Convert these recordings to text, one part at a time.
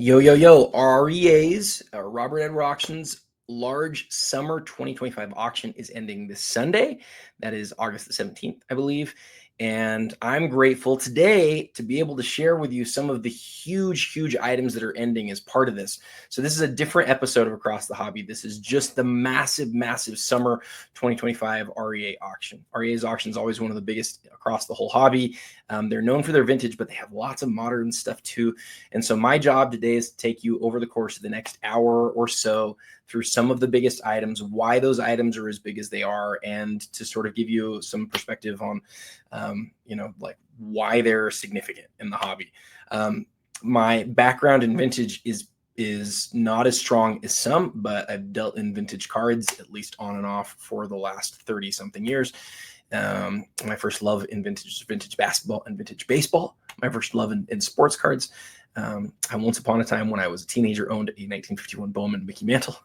Yo, yo, yo, REA's, Robert Edward Auctions large summer 2025 auction is ending this Sunday. That is August the 17th, I believe. And I'm grateful today to be able to share with you some of the huge items that are ending as part of this. So this is a different episode of Across the Hobby. This is just the massive summer 2025 REA auction. REA's auction is always one of the biggest across the whole hobby. They're known for their vintage, but they have lots of modern stuff too. And so my job today is to take you over the course of the next hour or so through some of the biggest items, why those items are as big as they are, and to sort of give you some perspective on, like why they're significant in the hobby. My background in vintage is not as strong as some, but I've dealt in vintage cards at least on and off for the last 30 something years. My first love in vintage basketball and vintage baseball. My first love in sports cards. I once upon a time when I was a teenager owned a 1951 Bowman Mickey Mantle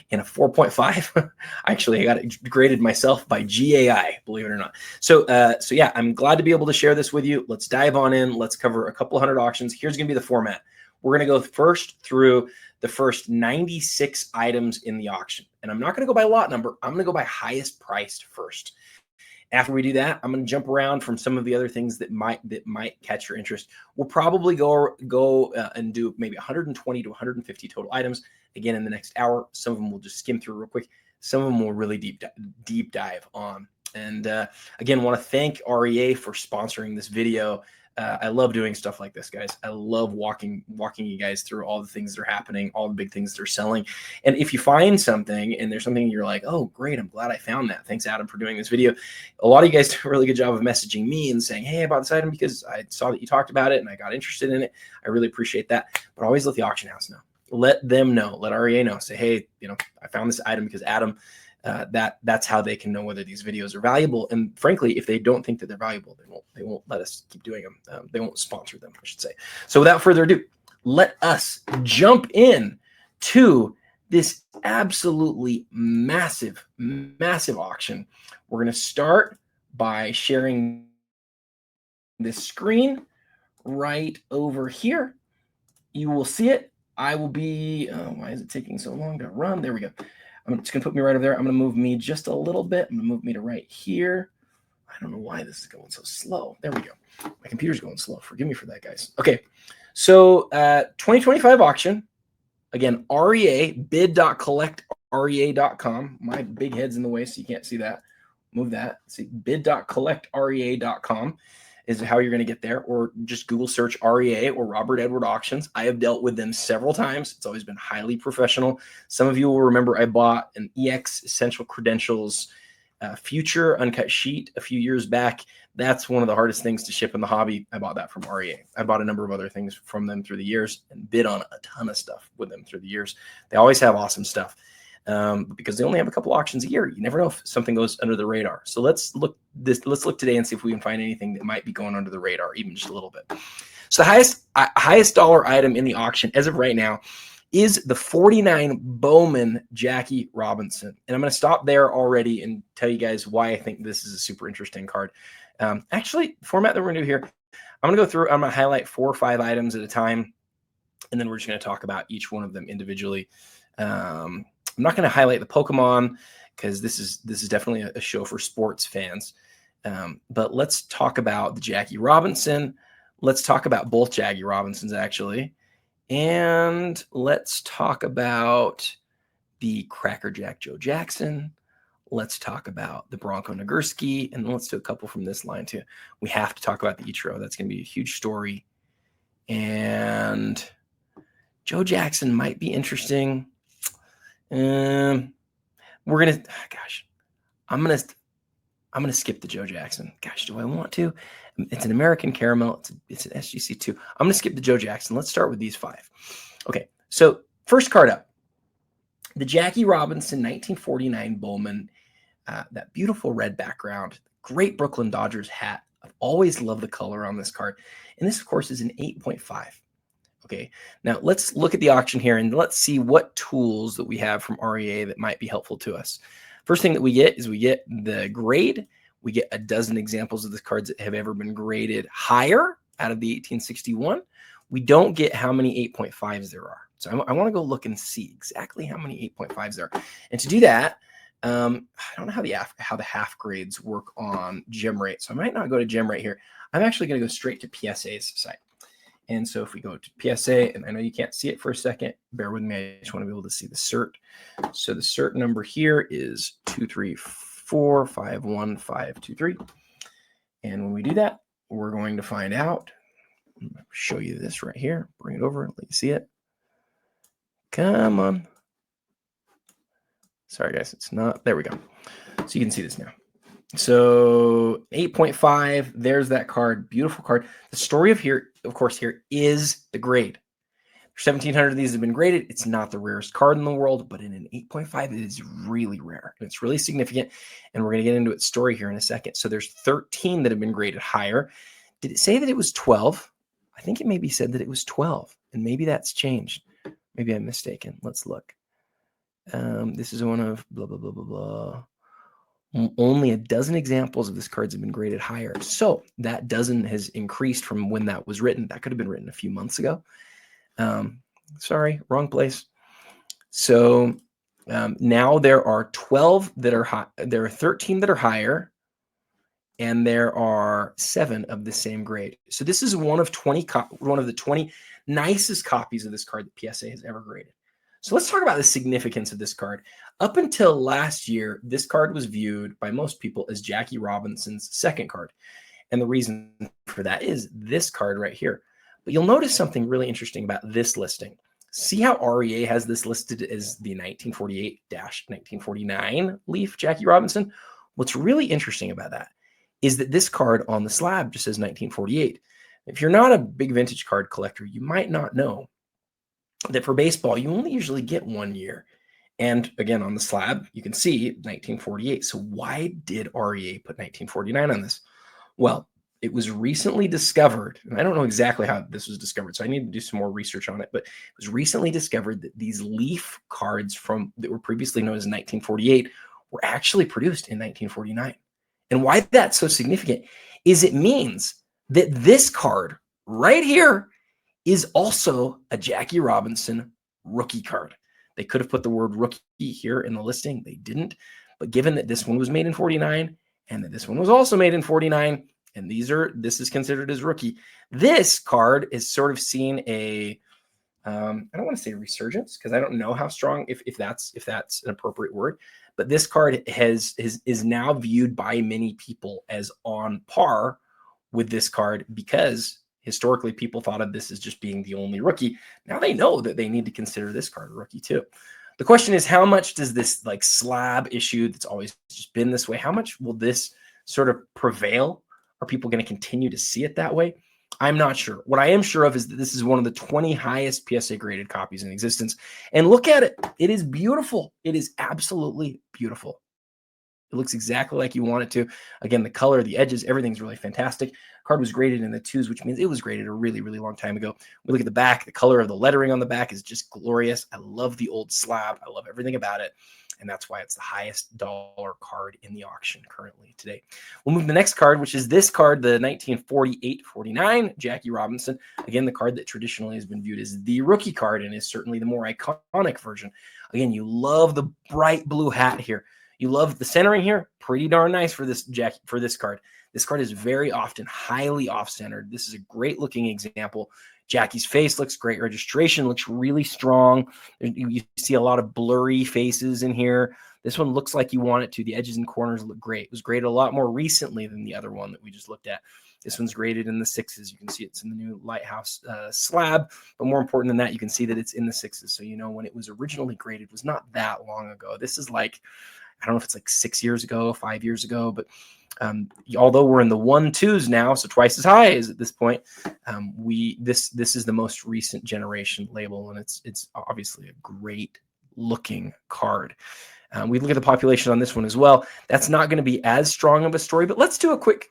in a 4.5. Actually, I got it graded myself by GAI, believe it or not. So yeah, I'm glad to be able to share this with you. Let's dive on in. Let's cover a couple hundred auctions. Here's going to be the format. We're going to go first through the first 96 items in the auction. And I'm not going to go by lot number. I'm going to go by highest priced first. After we do that, I'm going to jump around from some of the other things that might catch your interest. We'll probably go and do maybe 120 to 150 total items again in the next hour. Some of them we'll just skim through real quick. Some of them will really deep dive on. And again, want to thank REA for sponsoring this video. I love doing stuff like this, guys. I love walking you guys through all the things that are happening, all the big things that are selling. And if you find something and there's something you're like, oh, great, I'm glad I found that. Thanks, Adam, for doing this video. A lot of you guys do a really good job of messaging me and saying, hey, I bought this item because I saw that you talked about it and I got interested in it. I really appreciate that. But always let the auction house know. Let them know. Let REA know. Say, hey, I found this item because Adam. That's how they can know whether these videos are valuable. And frankly, if they don't think that they're valuable, they won't let us keep doing them. They won't sponsor them, I should say. So without further ado, let us jump in to this absolutely massive auction. We're going to start by sharing this screen right over here. You will see it. I will be, why is it taking so long to run? There we go. I'm just going to put me right over there. I'm going to move me just a little bit. I'm going to move me to right here. I don't know why this is going so slow. There we go. My computer's going slow. Forgive me for that, guys. Okay. So 2025 auction. Again, REA, bid.collectrea.com. My big head's in the way, so you can't see that. Move that. See, bid.collectrea.com is how you're going to get there, or just Google search REA or Robert Edward Auctions. I have dealt with them several times. It's always been highly professional. Some of you will remember I bought an EX Essential Credentials Future Uncut Sheet a few years back. That's one of the hardest things to ship in the hobby. I bought that from REA. I bought a number of other things from them through the years and bid on a ton of stuff with them through the years. They always have awesome stuff. Because they only have a couple auctions a year. You never know if something goes under the radar. So let's look today and see if we can find anything that might be going under the radar, even just a little bit. So the highest dollar item in the auction as of right now is the 49 Bowman Jackie Robinson. And I'm going to stop there already and tell you guys why I think this is a super interesting card. Actually, the format that we're going to do here, I'm going to go through, I'm going to highlight 4 or 5 items at a time, and then we're just going to talk about each one of them individually. I'm not going to highlight the Pokemon because this is definitely a show for sports fans. But let's talk about the Jackie Robinson. Let's talk about both Jackie Robinsons, actually. And let's talk about the Cracker Jack Joe Jackson. Let's talk about the Bronko Nagurski. And let's do a couple from this line, too. We have to talk about the Ichiro. That's going to be a huge story. And Joe Jackson might be interesting. We're gonna, I'm gonna skip the Joe Jackson. Gosh, do I want to? It's an American caramel. It's an SGC2. I'm gonna skip the Joe Jackson. Let's start with these 5. Okay, so first card up, the Jackie Robinson 1949 Bowman. That beautiful red background, great Brooklyn Dodgers hat. I've always loved the color on this card, and this, of course, is an 8.5. Okay, now let's look at the auction here and let's see what tools that we have from REA that might be helpful to us. First thing that we get is we get the grade. We get a dozen examples of the cards that have ever been graded higher out of the 1861. we don't get how many 8.5s there are. So I want to go look and see exactly how many 8.5s there are. And to do that, I don't know how the half grades work on GemRate. So I might not go to GemRate here. I'm actually going to go straight to PSA's site. And so if we go to PSA, and I know you can't see it for a second, bear with me. I just want to be able to see the cert. So the cert number here is 234515523. And when we do that, we're going to find out. I'm going to show you this right here. Bring it over. Let you see it. Come on. Sorry, guys. It's not. There we go. So you can see this now. So 8.5, there's that card. Beautiful card. The story of course, here is the grade. 1,700 of these have been graded. It's not the rarest card in the world, but in an 8.5, it is really rare. And it's really significant. And we're going to get into its story here in a second. So there's 13 that have been graded higher. Did it say that it was 12? I think it maybe said that it was 12. And maybe that's changed. Maybe I'm mistaken. Let's look. This is one of blah, blah, blah, blah, blah. Only a dozen examples of this cards have been graded higher. So that dozen has increased from when that was written. That could have been written a few months ago. Sorry, wrong place. So now there are 12 that are high. There are 13 that are higher, and there are 7 of the same grade. So this is one of the 20 nicest copies of this card that PSA has ever graded. So let's talk about the significance of this card. Up until last year, this card was viewed by most people as Jackie Robinson's second card. And the reason for that is this card right here. But you'll notice something really interesting about this listing. See how REA has this listed as the 1948-1949 Leaf Jackie Robinson? What's really interesting about that is that this card on the slab just says 1948. If you're not a big vintage card collector, you might not know that for baseball, you only usually get 1 year. And again, on the slab, you can see 1948. So why did REA put 1949 on this? Well, it was recently discovered, and I don't know exactly how this was discovered, so I need to do some more research on it, but it was recently discovered that these Leaf cards that were previously known as 1948 were actually produced in 1949. And why that's so significant is it means that this card right here is also a Jackie Robinson rookie card. They could have put the word rookie here in the listing. They didn't. But given that this one was made in 49 and that this one was also made in 49, and this is considered as rookie, this card is sort of seen a, I don't want to say resurgence because I don't know how strong, if that's an appropriate word, but this card is now viewed by many people as on par with this card because historically people thought of this as just being the only rookie. Now they know that they need to consider this card a rookie too. The question is, how much does this like slab issue that's always just been this way, how much will this sort of prevail? Are people going to continue to see it that way? I'm not sure. What I am sure of is that this is one of the 20 highest PSA graded copies in existence. And look at it. It is beautiful. It is absolutely beautiful. It looks exactly like you want it to. Again, the color, the edges, everything's really fantastic. Card was graded in the 2s, which means it was graded a really, really long time ago. We look at the back. The color of the lettering on the back is just glorious. I love the old slab. I love everything about it. And that's why it's the highest dollar card in the auction currently today. We'll move to the next card, which is this card, the 1948-49 Jackie Robinson. Again, the card that traditionally has been viewed as the rookie card and is certainly the more iconic version. Again, you love the bright blue hat here. You love the centering here. Pretty darn nice for this card. This card is very often highly off-centered. This is a great looking example. Jackie's face looks great. Registration looks really strong. You see a lot of blurry faces in here. This one looks like you want it to. The edges and corners look great. It was graded a lot more recently than the other one that we just looked at. This one's graded in the 6s. You can see it's in the new Lighthouse slab. But more important than that, you can see that it's in the 6s. So you know when it was originally graded, it was not that long ago. This is like, I don't know if it's like 6 years ago, 5 years ago, but although we're in the 1-2s now, so twice as high as at this point, this is the most recent generation label, and it's obviously a great looking card. We look at the population on this one as well. That's not going to be as strong of a story, but let's do a quick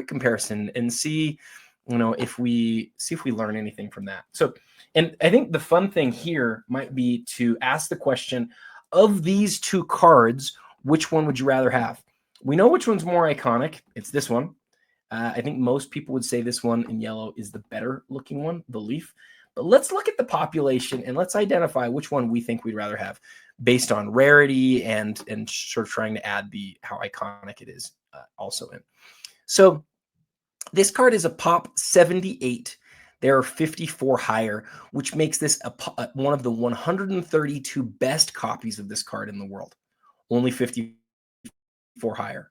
comparison and see, if we learn anything from that. So, and I think the fun thing here might be to ask the question, of these two cards, which one would you rather have? We know which one's more iconic. It's this one. I think most people would say this one in yellow is the better looking one, the Leaf. But let's look at the population and let's identify which one we think we'd rather have based on rarity and sort of trying to add how iconic it is also in. So this card is a pop 78. There are 54 higher, which makes this one of the 132 best copies of this card in the world. Only 54 higher.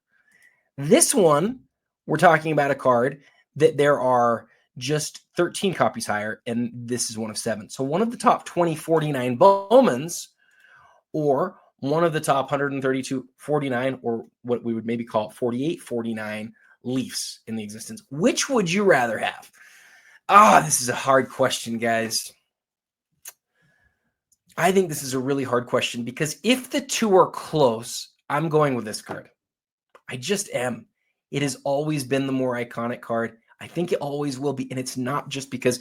This one, we're talking about a card that there are just 13 copies higher, and this is one of 7. So one of the top 2049 Bowmans, or one of the top 132-49, or what we would maybe call 48-49 Leafs in the existence. Which would you rather have? This is a hard question, guys. I think this is a really hard question because if the two are close, I'm going with this card. I just am. It has always been the more iconic card. I think it always will be. And it's not just because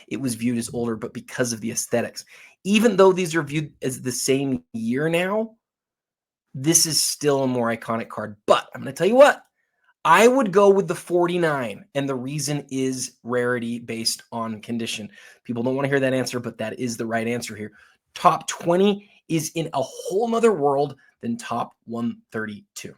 it was viewed as older, but because of the aesthetics. Even though these are viewed as the same year now, this is still a more iconic card. But I'm going to tell you what. I would go with the 49, and the reason is rarity based on condition. People don't want to hear that answer, but that is the right answer here. Top 20 is in a whole nother world than top 132.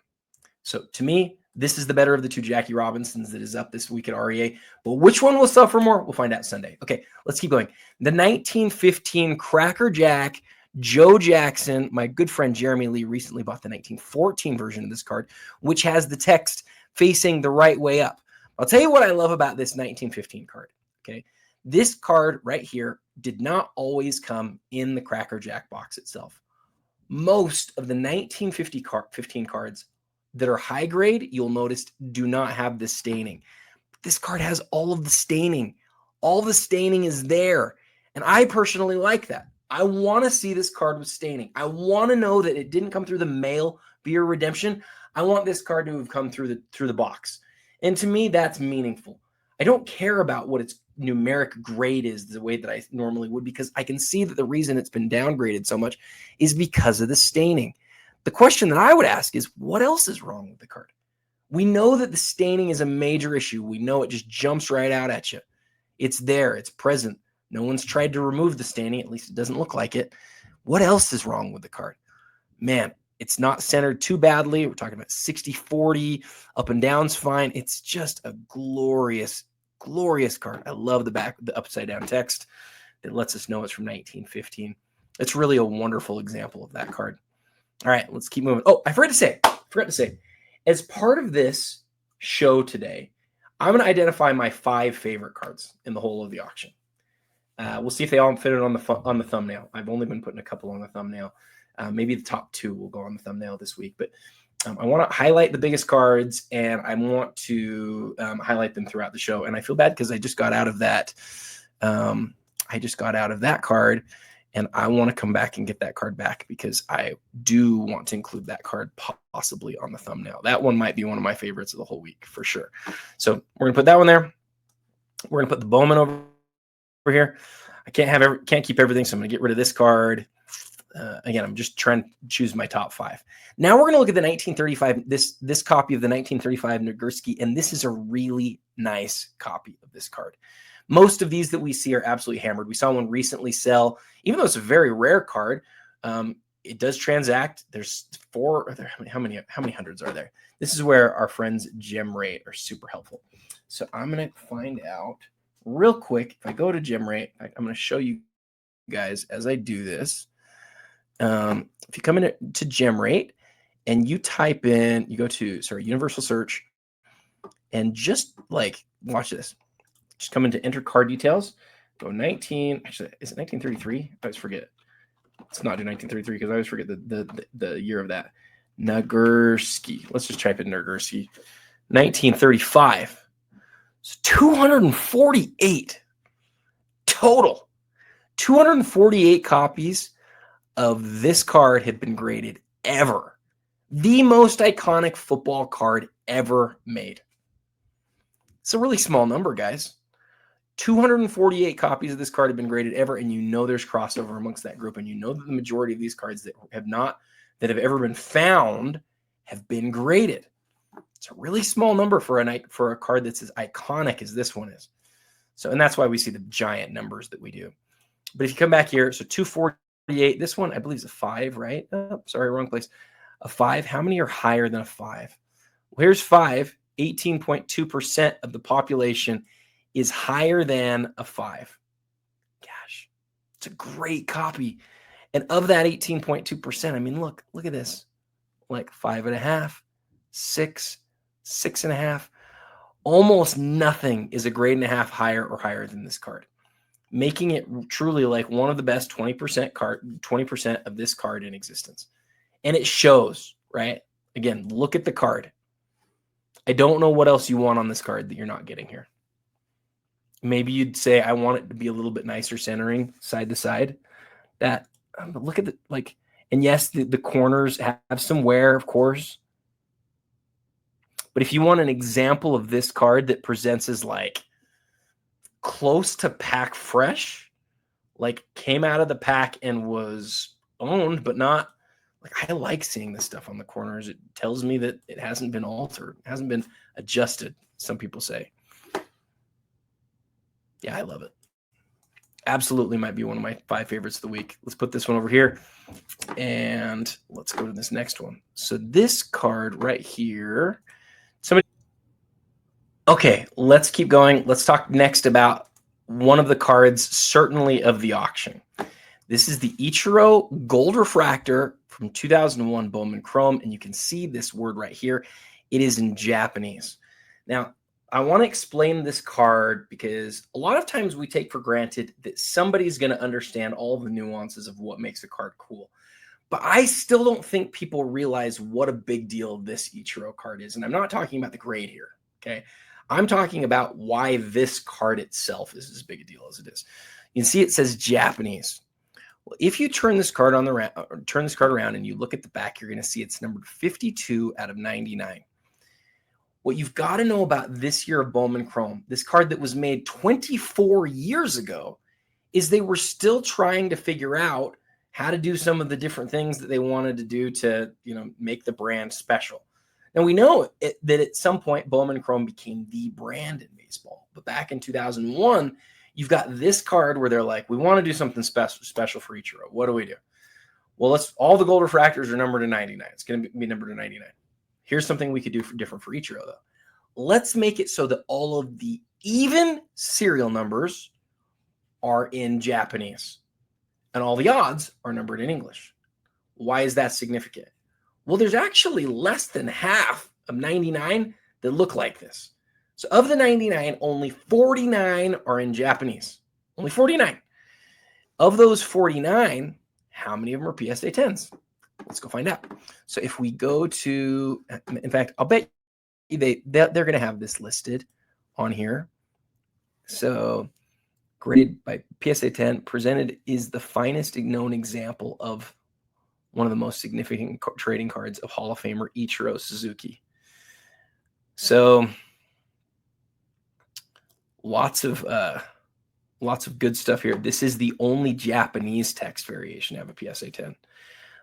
So to me, this is the better of the two Jackie Robinsons that is up this week at REA. But which one will suffer more? We'll find out Sunday. Okay, let's keep going. The 1915 Cracker Jack Joe Jackson. My good friend Jeremy Lee recently bought the 1914 version of this card, which has the text facing the right way up. I'll tell you what I love about this 1915 card. Okay, this card right here did not always come in the Cracker Jack box itself. Most of the 1915 cards that are high grade, you'll notice, do not have this staining. This card has all of the staining. All the staining is there. And I personally like that. I want to see this card with staining. I want to know that it didn't come through the mail via redemption. I want this card to have come through the box. And to me, that's meaningful. I don't care about what its numeric grade is the way that I normally would, because I can see that the reason it's been downgraded so much is because of the staining. The question that I would ask is, what else is wrong with the card? We know that the staining is a major issue. We know it just jumps right out at you. It's there. It's present. No one's tried to remove the staining. At least it doesn't look like it. What else is wrong with the card? Man, it's not centered too badly. We're talking about 60-40. Up and down's fine. It's just a glorious, glorious card. I love the upside down text that lets us know it's from 1915. It's really a wonderful example of that card. All right, let's keep moving. Oh, I forgot to say, as part of this show today, I'm going to identify my 5 favorite cards in the whole of the auction. We'll see if they all fit on the thumbnail. I've only been putting a couple on the thumbnail. Maybe the top 2 will go on the thumbnail this week. But I want to highlight the biggest cards, and I want to highlight them throughout the show. And I feel bad because I just got out of that. Card. And I want to come back and get that card back because I do want to include that card possibly on the thumbnail. That one might be one of my favorites of the whole week for sure. So we're going to put that one there. We're going to put the Bowman over here. I can't keep everything, so I'm going to get rid of this card. Again, I'm just trying to choose my top 5. Now we're going to look at the 1935, this copy of the 1935 Nagurski, and this is a really nice copy of this card. Most of these that we see are absolutely hammered. We saw one recently sell, even though it's a very rare card. It does transact. There's 4. How many hundreds are there? This is where our friends Gem Rate are super helpful. So I'm going to find out real quick. If I go to Gem Rate, I'm going to show you guys as I do this. If you come into Gem Rate and you type in, you go to Universal Search, and just watch this. Just come into enter card details. Go 19. Actually, is it 1933? I always forget. Let's not do 1933 because I always forget the year of that. Nagurski. Let's just type in Nagurski. 1935. It's 248 total. 248 copies of this card have been graded ever. The most iconic football card ever made. It's a really small number, guys. 248 copies of this card have been graded ever, and you know there's crossover amongst that group, and you know that the majority of these cards that have ever been found have been graded. It's a really small number for a card that's as iconic as this one is. So, and that's why we see the giant numbers that we do. But if you come back here, so 248, this one I believe is a 5, right? Oh, sorry, wrong place. A 5. How many are higher than a 5? Well, here's 5. 18.2% of the population is higher than a 5. Gosh, it's a great copy. And of that 18.2%, I mean, look at this. Like 5.5, 6, 6.5. Almost nothing is a grade and a half higher or higher than this card, making it truly like one of the best 20% of this card in existence. And it shows, right? Again, look at the card. I don't know what else you want on this card that you're not getting here. Maybe you'd say, I want it to be a little bit nicer centering side to side. But look at and yes, the corners have some wear, of course. But if you want an example of this card that presents as like close to pack fresh, like came out of the pack and was owned, but not like, I like seeing this stuff on the corners. It tells me that it hasn't been altered, hasn't been adjusted, some people say. Yeah, I love it. Absolutely might be one of my 5 favorites of the week. Let's put this one over here and let's go to this next one. So this card right here, okay, let's keep going. Let's talk next about one of the cards, certainly of the auction. This is the Ichiro Gold Refractor from 2001 Bowman Chrome, and you can see this word right here. It is in Japanese. Now, I want to explain this card because a lot of times we take for granted that somebody's going to understand all the nuances of what makes a card cool. But I still don't think people realize what a big deal this Ichiro card is. And I'm not talking about the grade here, okay? I'm talking about why this card itself is as big a deal as it is. You can see it says Japanese. Well, if you turn this card around and you look at the back, you're going to see it's numbered 52 out of 99. What you've got to know about this year of Bowman Chrome, this card that was made 24 years ago, is they were still trying to figure out how to do some of the different things that they wanted to do to, make the brand special. Now, we know that at some point, Bowman Chrome became the brand in baseball. But back in 2001, you've got this card where they're like, we want to do something special for Ichiro. What do we do? Well, all the gold refractors are numbered to 99. It's going to be numbered to 99. Here's something we could do different for Ichiro, though. Let's make it so that all of the even serial numbers are in Japanese and all the odds are numbered in English. Why is that significant? Well, there's actually less than half of 99 that look like this. So of the 99, only 49 are in Japanese. Only 49. Of those 49, how many of them are PSA 10s? Let's go find out. So if we go to, in fact, I'll bet you they're going to have this listed on here. So graded by PSA 10, presented is the finest known example of one of the most significant trading cards of Hall of Famer Ichiro Suzuki. So lots of good stuff here. This is the only Japanese text variation to have a PSA 10.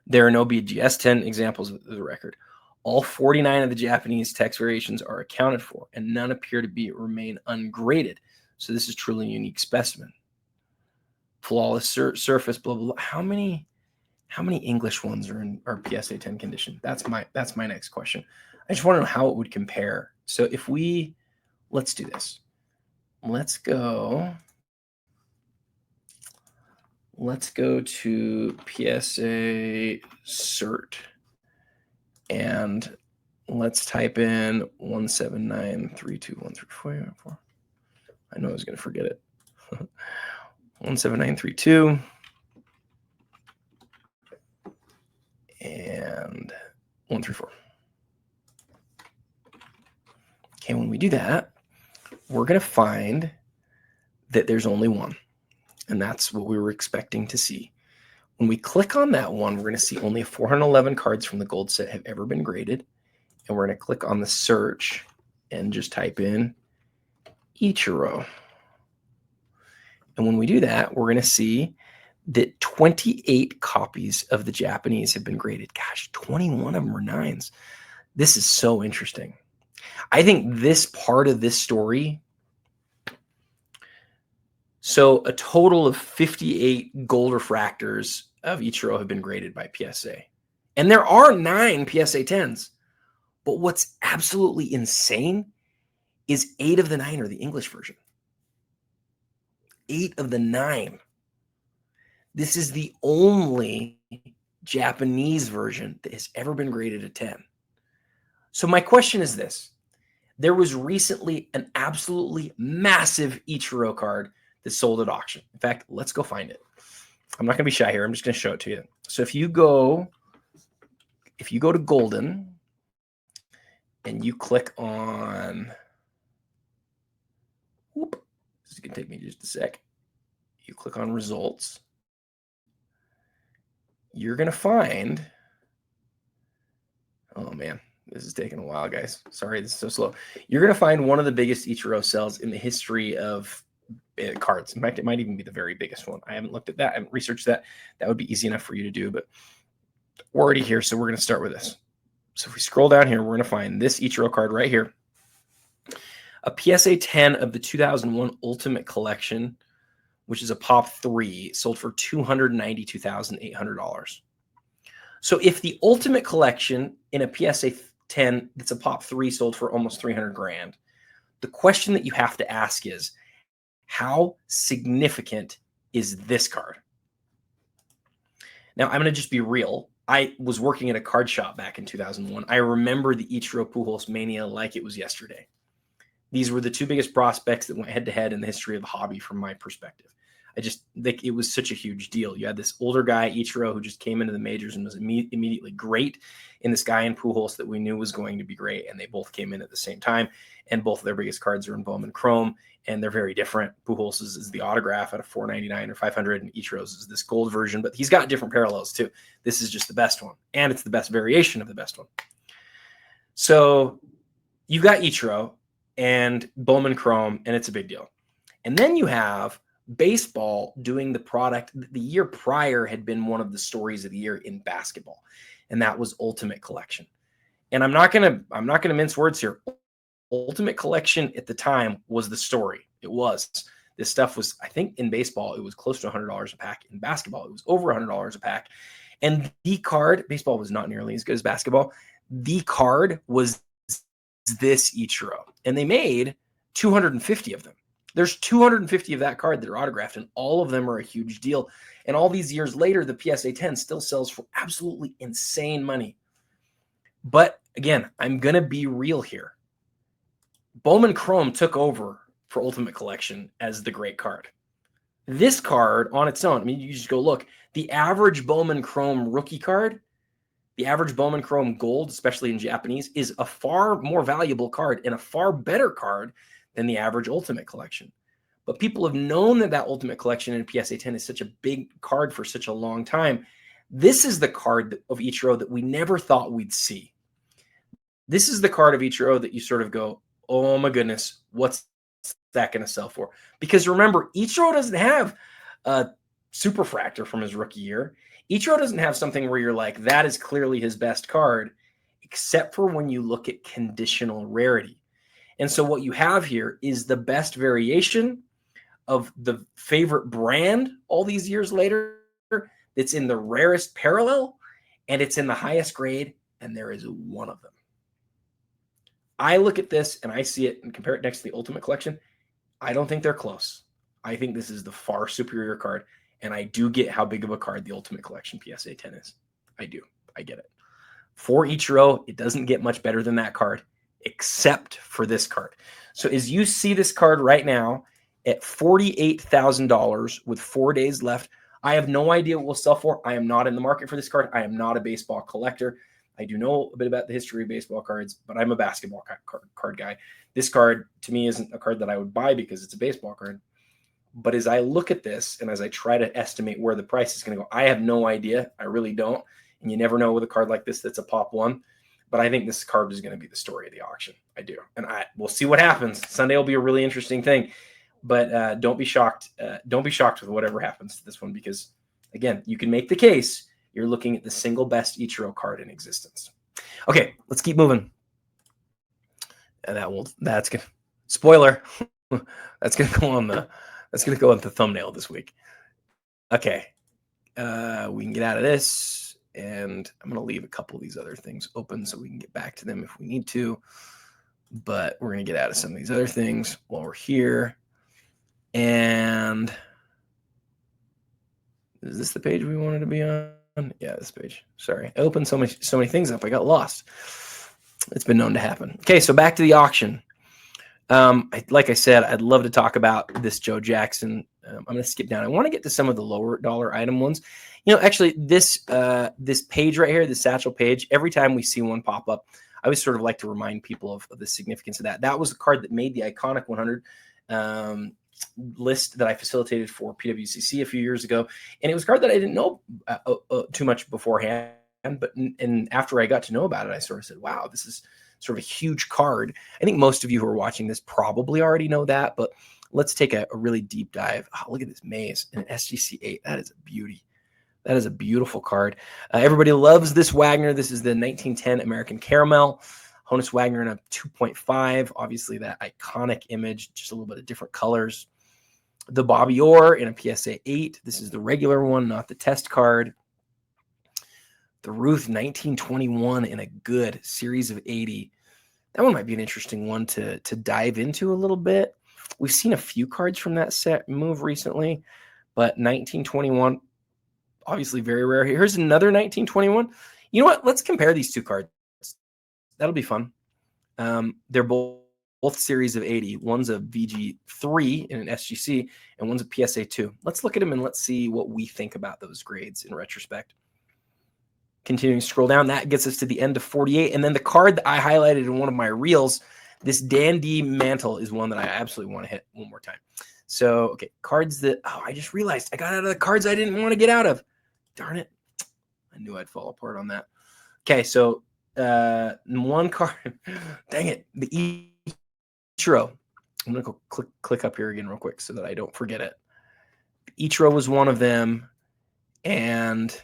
There are no BGS 10 examples of the record. All 49 of the Japanese text variations are accounted for, and none appear to remain ungraded. So this is truly a unique specimen. Flawless surface, blah, blah, blah. How many English ones are PSA 10 condition? That's my next question. I just want to know how it would compare. So if let's do this. Let's go to PSA cert and let's type in 179321344. I know I was going to forget it. 17932 and 134. Okay, when we do that, we're going to find that there's only one. And that's what we were expecting to see. When we click on that one, we're going to see only 411 cards from the gold set have ever been graded. And we're going to click on the search and just type in Ichiro. And when we do that, we're going to see that 28 copies of the Japanese have been graded. Gosh, 21 of them are 9s. This is so interesting. I think this part of this story, so a total of 58 gold refractors of Ichiro have been graded by PSA. And there are 9 PSA 10s. But what's absolutely insane is 8 of the 9 are the English version. 8 of the 9. This is the only Japanese version that has ever been graded a 10. So my question is this. There was recently an absolutely massive Ichiro card that sold at auction. In fact, let's go find it. I'm not going to be shy here. I'm just going to show it to you. So if you go to Golden and you click on, whoop, this is going to take me just a sec. You click on results. You're going to find, oh man, this is taking a while, guys. Sorry, this is so slow. You're going to find one of the biggest Ichiro sales in the history of cards. In fact, it might even be the very biggest one. I haven't looked at that. I haven't researched that. That would be easy enough for you to do, but we're already here, so we're going to start with this. So if we scroll down here, we're going to find this Ichiro card right here. A PSA 10 of the 2001 Ultimate Collection, which is a Pop 3, sold for $292,800. So if the Ultimate Collection in a PSA 10 that's a Pop 3 sold for almost $300,000, the question that you have to ask is, how significant is this card? Now, I'm going to just be real. I was working at a card shop back in 2001. I remember the Ichiro Pujols mania like it was yesterday. These were the 2 biggest prospects that went head-to-head in the history of the hobby from my perspective. I just think it was such a huge deal. You had this older guy, Ichiro, who just came into the majors and was immediately great, and this guy in Pujols that we knew was going to be great, and they both came in at the same time, and both of their biggest cards are in Bowman Chrome, and they're very different. Pujols is the autograph at a $499 or $500, and Ichiro's is this gold version, but he's got different parallels too. This is just the best one, and it's the best variation of the best one. So you got Ichiro and Bowman Chrome, and it's a big deal. And then you have baseball doing the product the year prior had been one of the stories of the year in basketball, and that was Ultimate Collection. And I'm not gonna mince words here. Ultimate Collection at the time was the story. It was. This stuff was, I think in baseball, it was close to $100 a pack. In basketball, it was over $100 a pack. And the card, baseball was not nearly as good as basketball. The card was this Ichiro, and they made 250 of them. There's 250 of that card that are autographed, and all of them are a huge deal. And all these years later, the PSA 10 still sells for absolutely insane money. But again, I'm going to be real here. Bowman Chrome took over for Ultimate Collection as the great card. This card on its own, I mean, you just go look, the average Bowman Chrome rookie card, the average Bowman Chrome Gold, especially in Japanese, is a far more valuable card and a far better card than the average Ultimate Collection. But people have known that Ultimate Collection in PSA 10 is such a big card for such a long time. This is the card of Ichiro that we never thought we'd see. This is the card of Ichiro that you sort of go, oh my goodness, what's that going to sell for? Because remember, Ichiro doesn't have a superfractor from his rookie year. Ichiro doesn't have something where you're like, that is clearly his best card, except for when you look at conditional rarity. And so what you have here is the best variation of the favorite brand all these years later that's in the rarest parallel, and it's in the highest grade, and there is one of them. I look at this and I see it and compare it next to the Ultimate Collection. I don't think they're close. I think this is the far superior card, and I do get how big of a card the Ultimate Collection PSA 10 is. I do. I get it. For Ichiro, it doesn't get much better than that card, except for this card. So as you see this card right now at $48,000 with 4 days left, I have no idea what we'll sell for. I am not in the market for this card. I am not a baseball collector. I do know a bit about the history of baseball cards, but I'm a basketball card guy. This card, to me, isn't a card that I would buy because it's a baseball card. But as I look at this and as I try to estimate where the price is going to go, I have no idea. I really don't. And you never know with a card like this that's a Pop 1. But I think this card is going to be the story of the auction. I do. And we'll see what happens. Sunday will be a really interesting thing. But don't be shocked. Don't be shocked with whatever happens to this one because, again, you can make the case you're looking at the single best Ichiro card in existence. Okay, let's keep moving. And that's gonna, spoiler, that's gonna go on the thumbnail this week. Okay. We can get out of this, and I'm gonna leave a couple of these other things open so we can get back to them if we need to. But we're gonna get out of some of these other things while we're here. And is this the page we wanted to be on? Yeah, this page. Sorry, I opened so many things up. I got lost. It's been known to happen. Okay, so back to the auction. Like I said, I'd love to talk about this Joe Jackson. I'm going to skip down. I want to get to some of the lower dollar item ones. Actually, this page right here, the satchel page, every time we see one pop up, I always sort of like to remind people of the significance of that. That was a card that made the Iconic 100 list that I facilitated for PWCC a few years ago. And it was a card that I didn't know too much beforehand. But after I got to know about it, I sort of said, wow, this is sort of a huge card. I think most of you who are watching this probably already know that, but let's take a really deep dive. Oh, look at this maze, an SGC 8. That is a beauty. That is a beautiful card. Everybody loves this Wagner. This is the 1910 American Caramel. Honus Wagner in a 2.5. Obviously, that iconic image, just a little bit of different colors. The Bobby Orr in a PSA 8. This is the regular one, not the test card. The Ruth 1921 in a good series of 80. That one might be an interesting one to dive into a little bit. We've seen a few cards from that set move recently, but 1921, obviously very rare. Here's another 1921. You know what? Let's compare these two cards. That'll be fun. They're both series of 80. One's a VG3 in an SGC, and one's a PSA 2. Let's look at them and let's see what we think about those grades in retrospect. Continuing to scroll down, that gets us to the end of 48. And then the card that I highlighted in one of my reels, this Dandy Mantle, is one that I absolutely want to hit one more time. So, okay, cards that, I just realized I got out of the cards I didn't want to get out of. Darn it. I knew I'd fall apart on that. Okay, so one card, dang it, the Ichiro. I'm going to go click up here again real quick so that I don't forget it. The Ichiro was one of them, and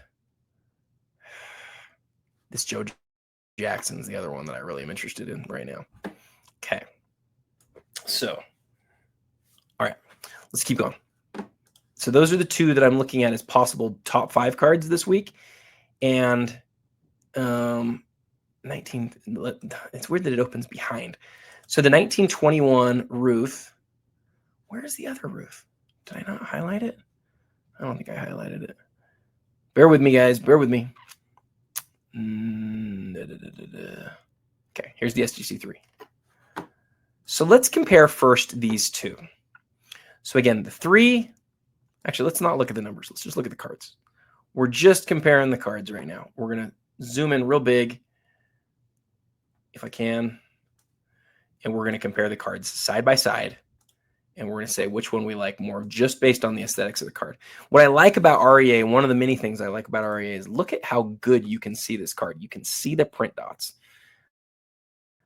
this Joe Jackson is the other one that I really am interested in right now. Okay. So, all right, let's keep going. So those are the two that I'm looking at as possible top 5 cards this week. And 19, it's weird that it opens behind. So the 1921 Ruth, where's the other Ruth? Did I not highlight it? I don't think I highlighted it. Bear with me, guys. Bear with me. Okay, here's the SGC3. So let's compare first these two. So again, the 3, actually, let's not look at the numbers. Let's just look at the cards. We're just comparing the cards right now. We're going to zoom in real big, if I can, and we're going to compare the cards side by side, and we're going to say which one we like more just based on the aesthetics of the card. What I like about REA, one of the many things I like about REA, is look at how good you can see this card. You can see the print dots,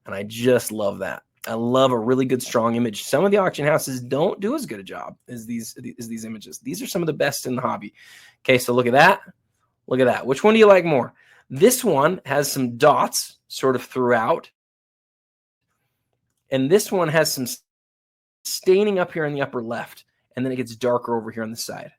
and I just love that. I love a really good, strong image. Some of the auction houses don't do as good a job as these images. These are some of the best in the hobby. Okay, so look at that. Look at that. Which one do you like more? This one has some dots sort of throughout, and this one has some staining up here in the upper left, and then it gets darker over here on the side.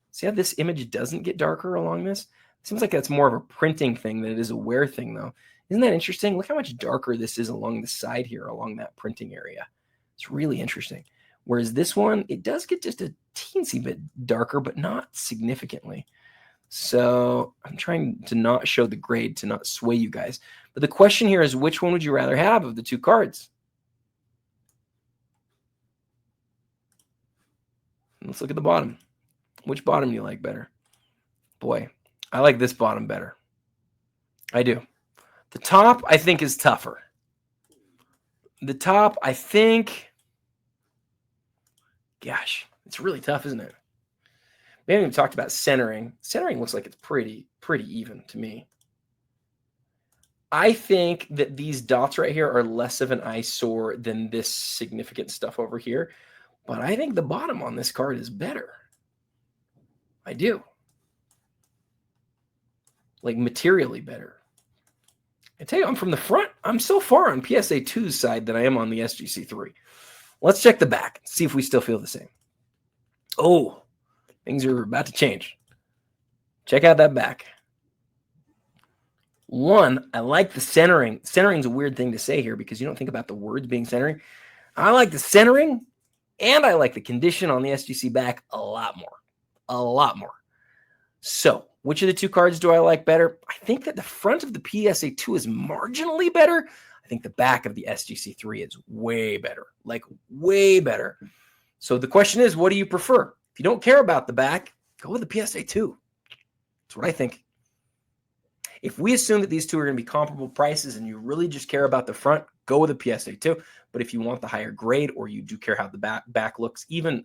See how this image doesn't get darker along this? It seems like that's more of a printing thing than it is a wear thing, though. Isn't that interesting? Look how much darker this is along the side here, along that printing area. It's really interesting. Whereas this one, it does get just a teensy bit darker, but not significantly. So I'm trying to not show the grade to not sway you guys. But the question here is, which one would you rather have of the two cards? Let's look at the bottom. Which bottom do you like better? Boy, I like this bottom better. I do. The top, I think, is tougher. The top, I think, gosh, it's really tough, isn't it? We haven't even talked about centering. Centering looks like it's pretty even to me. I think that these dots right here are less of an eyesore than this significant stuff over here. But I think the bottom on this card is better. I do. Like materially better. I tell you, I'm from the front. I'm so far on PSA 2's side than I am on the SGC 3. Let's check the back, see if we still feel the same. Oh, things are about to change. Check out that back. One, I like the centering. Centering's a weird thing to say here because you don't think about the words being centering. I like the centering, and I like the condition on the SGC back a lot more. A lot more. So, which of the two cards do I like better? I think that the front of the PSA 2 is marginally better. I think the back of the SGC 3 is way better, like way better. So the question is, what do you prefer? If you don't care about the back, go with the PSA 2. That's what I think. If we assume that these two are going to be comparable prices and you really just care about the front, go with the PSA 2. But if you want the higher grade or you do care how the back looks, even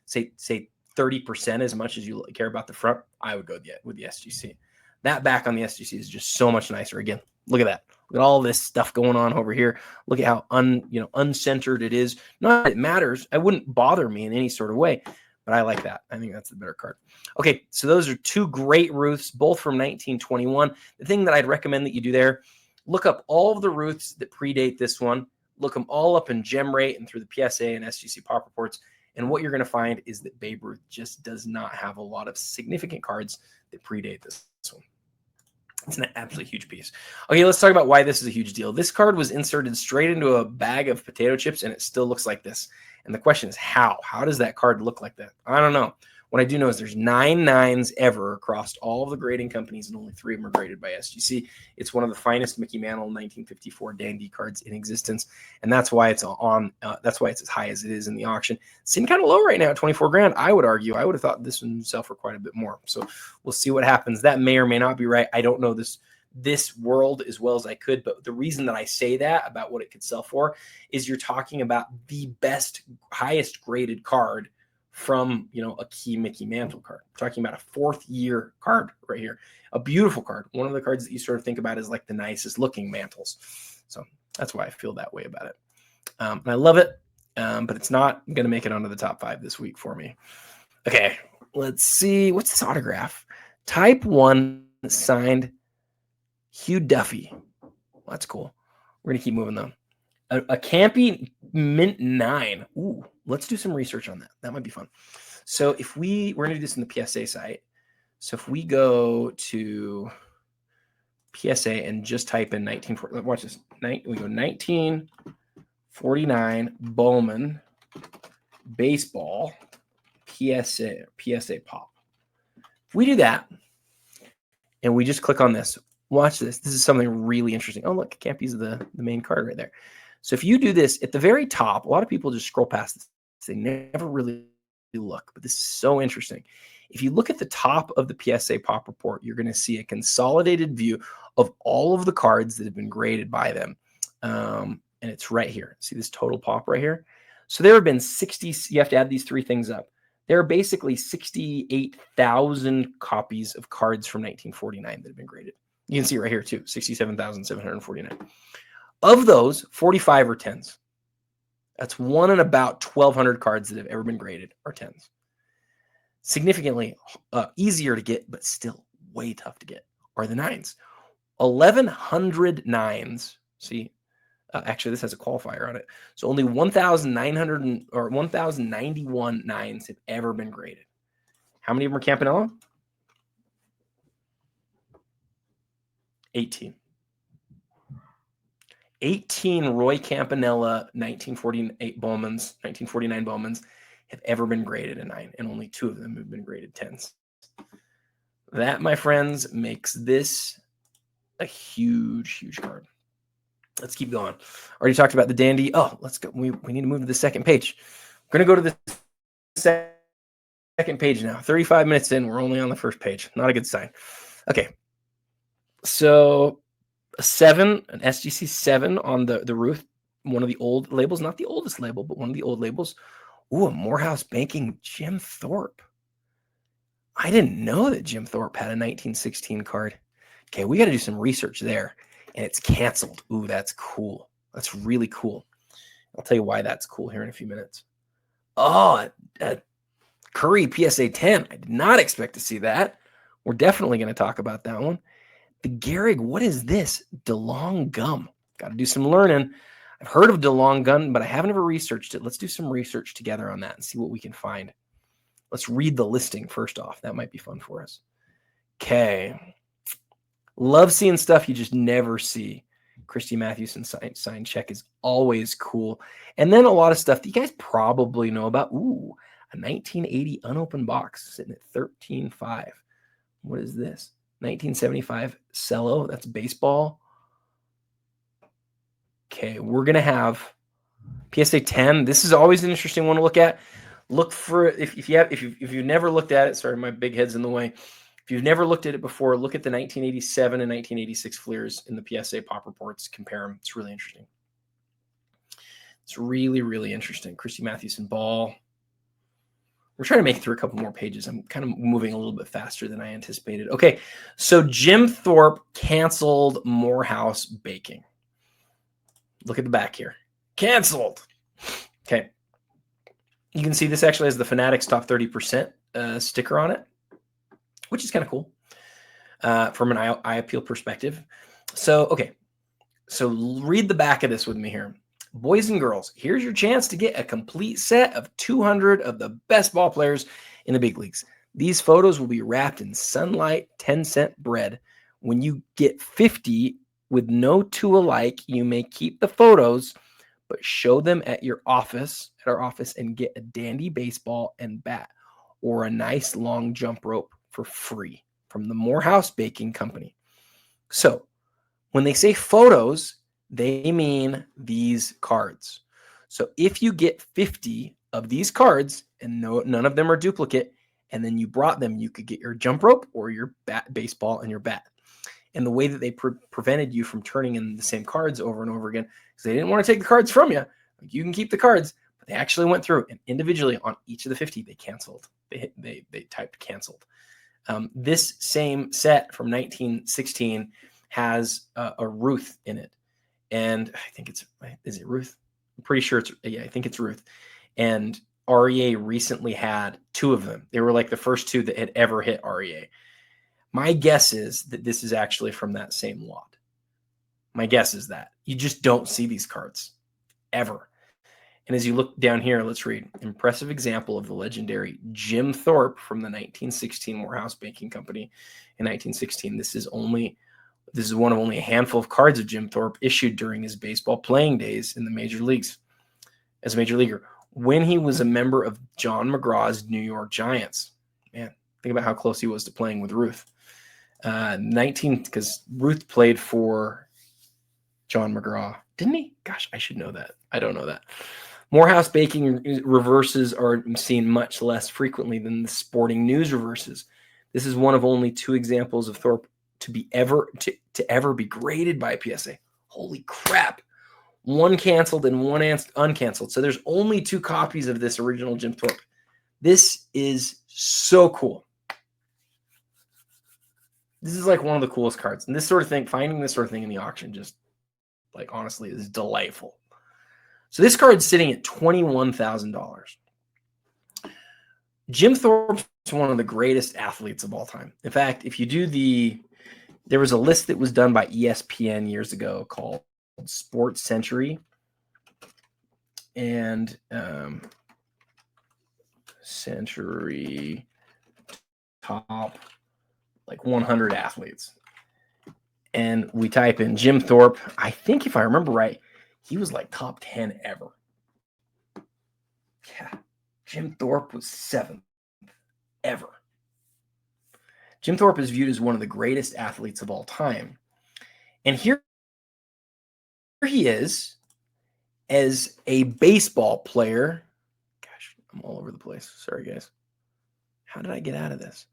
say 30% as much as you care about the front, I would go with the SGC. That back on the SGC is just so much nicer. Again, look at that. Look at all this stuff going on over here. Look at how uncentered it is. Not that it matters. It wouldn't bother me in any sort of way, but I like that. I think that's the better card. Okay, so those are two great Ruths, both from 1921. The thing that I'd recommend that you do there, look up all of the Ruths that predate this one. Look them all up in gem rate and through the PSA and SGC pop reports. And what you're going to find is that Babe Ruth just does not have a lot of significant cards that predate this one. It's an absolutely huge piece. Okay, let's talk about why this is a huge deal. This card was inserted straight into a bag of potato chips, and it still looks like this. And the question is, how? How does that card look like that? I don't know. What I do know is there's 9 9s ever across all of the grading companies, and only 3 of them are graded by SGC. It's one of the finest Mickey Mantle 1954 dandy cards in existence, and that's why it's on. That's why it's as high as it is in the auction. It's sitting kind of low right now at 24 grand. I would argue. I would have thought this would sell for quite a bit more. So we'll see what happens. That may or may not be right. I don't know this world as well as I could, but the reason that I say that about what it could sell for is you're talking about the best, highest graded card from a key Mickey Mantle card. We're talking about a 4th year card right here, a beautiful card, one of the cards that you sort of think about as like the nicest looking mantles. So that's why I feel that way about it. And I love it, but it's not going to make it onto the top 5 this week for me. Okay, let's see. What's this autograph? Type 1 signed Hugh Duffy. Well, that's cool. We're going to keep moving though. A Campy Mint 9. Ooh, let's do some research on that. That might be fun. So if we're going to do this in the PSA site. So if we go to PSA and just type in 1940, watch this. We go 1949 Bowman baseball PSA pop. If we do that and we just click on this, watch this. This is something really interesting. Oh, look, Campy's the main card right there. So if you do this at the very top, a lot of people just scroll past this. They never really look, but this is so interesting. If you look at the top of the PSA pop report, you're going to see a consolidated view of all of the cards that have been graded by them. And it's right here. See this total pop right here? So there have been 60, you have to add these 3 things up. There are basically 68,000 copies of cards from 1949 that have been graded. You can see right here too, 67,749. Of those, 45 are 10s. That's 1 in about 1,200 cards that have ever been graded are 10s. Significantly easier to get, but still way tough to get, are the 9s. 1,100 9s. See, actually, this has a qualifier on it. So only 1,900 or 1,091 9s have ever been graded. How many of them are Campanella? 18. 18 Roy Campanella 1949 Bowmans have ever been graded a 9, and only 2 of them have been graded 10s. That, my friends, makes this a huge, huge card. Let's keep going. Already talked about the dandy. Oh, let's go. We need to move to the second page. We're going to go to the second page now. 35 minutes in, we're only on the first page. Not a good sign. Okay. So a 7, an SGC 7 on the roof, one of the old labels, not the oldest label, but one of the old labels. Ooh, a Morehouse banking Jim Thorpe. I didn't know that Jim Thorpe had a 1916 card. Okay, we got to do some research there. And it's canceled. Ooh, that's cool. That's really cool. I'll tell you why that's cool here in a few minutes. Oh, Curry PSA 10. I did not expect to see that. We're definitely going to talk about that one. The Gehrig, what is this? DeLong gum. Got to do some learning. I've heard of DeLong gum, but I haven't ever researched it. Let's do some research together on that and see what we can find. Let's read the listing first off. That might be fun for us. Okay. Love seeing stuff you just never see. Christy Mathewson sign check is always cool. And then a lot of stuff that you guys probably know about. Ooh, a 1980 unopened box sitting at $13.5. What is this? 1975 cello. That's baseball. Okay, we're going to have PSA 10. This is always an interesting one to look at. Look for it if you've never looked at it. Sorry, my big head's in the way. If you've never looked at it before, look at the 1987 and 1986 Fleers in the PSA Pop Reports. Compare them. It's really interesting. It's really, really interesting. Christy Mathewson ball. We're trying to make it through a couple more pages. I'm kind of moving a little bit faster than I anticipated. Okay, so Jim Thorpe canceled Morehouse baking. Look at the back here. Canceled. Okay. You can see this actually has the Fanatics top 30% sticker on it, which is kind of cool from an eye appeal perspective. So, okay. So read the back of this with me here. Boys and girls, here's your chance to get a complete set of 200 of the best ball players in the big leagues. These photos will be wrapped in Sunlight 10-cent bread. When you get 50 with no two alike, you may keep the photos, but show them at our office, and get a dandy baseball and bat or a nice long jump rope for free from the Morehouse Baking Company. So when they say photos, they mean these cards. So if you get 50 of these cards and none of them are duplicate, and then you brought them, you could get your jump rope or your baseball and your bat. And the way that they prevented you from turning in the same cards over and over again, because they didn't want to take the cards from you. Like, you can keep the cards, but they actually went through and individually on each of the 50, they canceled. They typed canceled. This same set from 1916 has a Ruth in it. And I think is it Ruth? I'm pretty sure I think it's Ruth. And REA recently had two of them. They were like the first two that had ever hit REA. My guess is that this is actually from that same lot. My guess is that. You just don't see these cards ever. And as you look down here, let's read. Impressive example of the legendary Jim Thorpe from the 1916 Morehouse Baking Company in 1916. This is one of only a handful of cards of Jim Thorpe issued during his baseball playing days in the major leagues as a major leaguer when he was a member of John McGraw's New York Giants. Man, think about how close he was to playing with Ruth. Because Ruth played for John McGraw, didn't he? Gosh, I should know that. I don't know that. Morehouse Baking reverses are seen much less frequently than the Sporting News reverses. This is one of only two examples of Thorpe to ever be graded by a PSA. Holy crap. One canceled and one uncanceled. So there's only two copies of this original Jim Thorpe. This is so cool. This is like one of the coolest cards. And this sort of thing, finding this sort of thing in the auction just, like, honestly, is delightful. So this card's sitting at $21,000. Jim Thorpe's one of the greatest athletes of all time. In fact, if you do there was a list that was done by ESPN years ago called Sports Century. And Century top like 100 athletes. And we type in Jim Thorpe. I think if I remember right, he was like top 10 ever. Yeah. Jim Thorpe was 7th ever. Jim Thorpe is viewed as one of the greatest athletes of all time. And here he is as a baseball player. Gosh, I'm all over the place. Sorry, guys. How did I get out of this?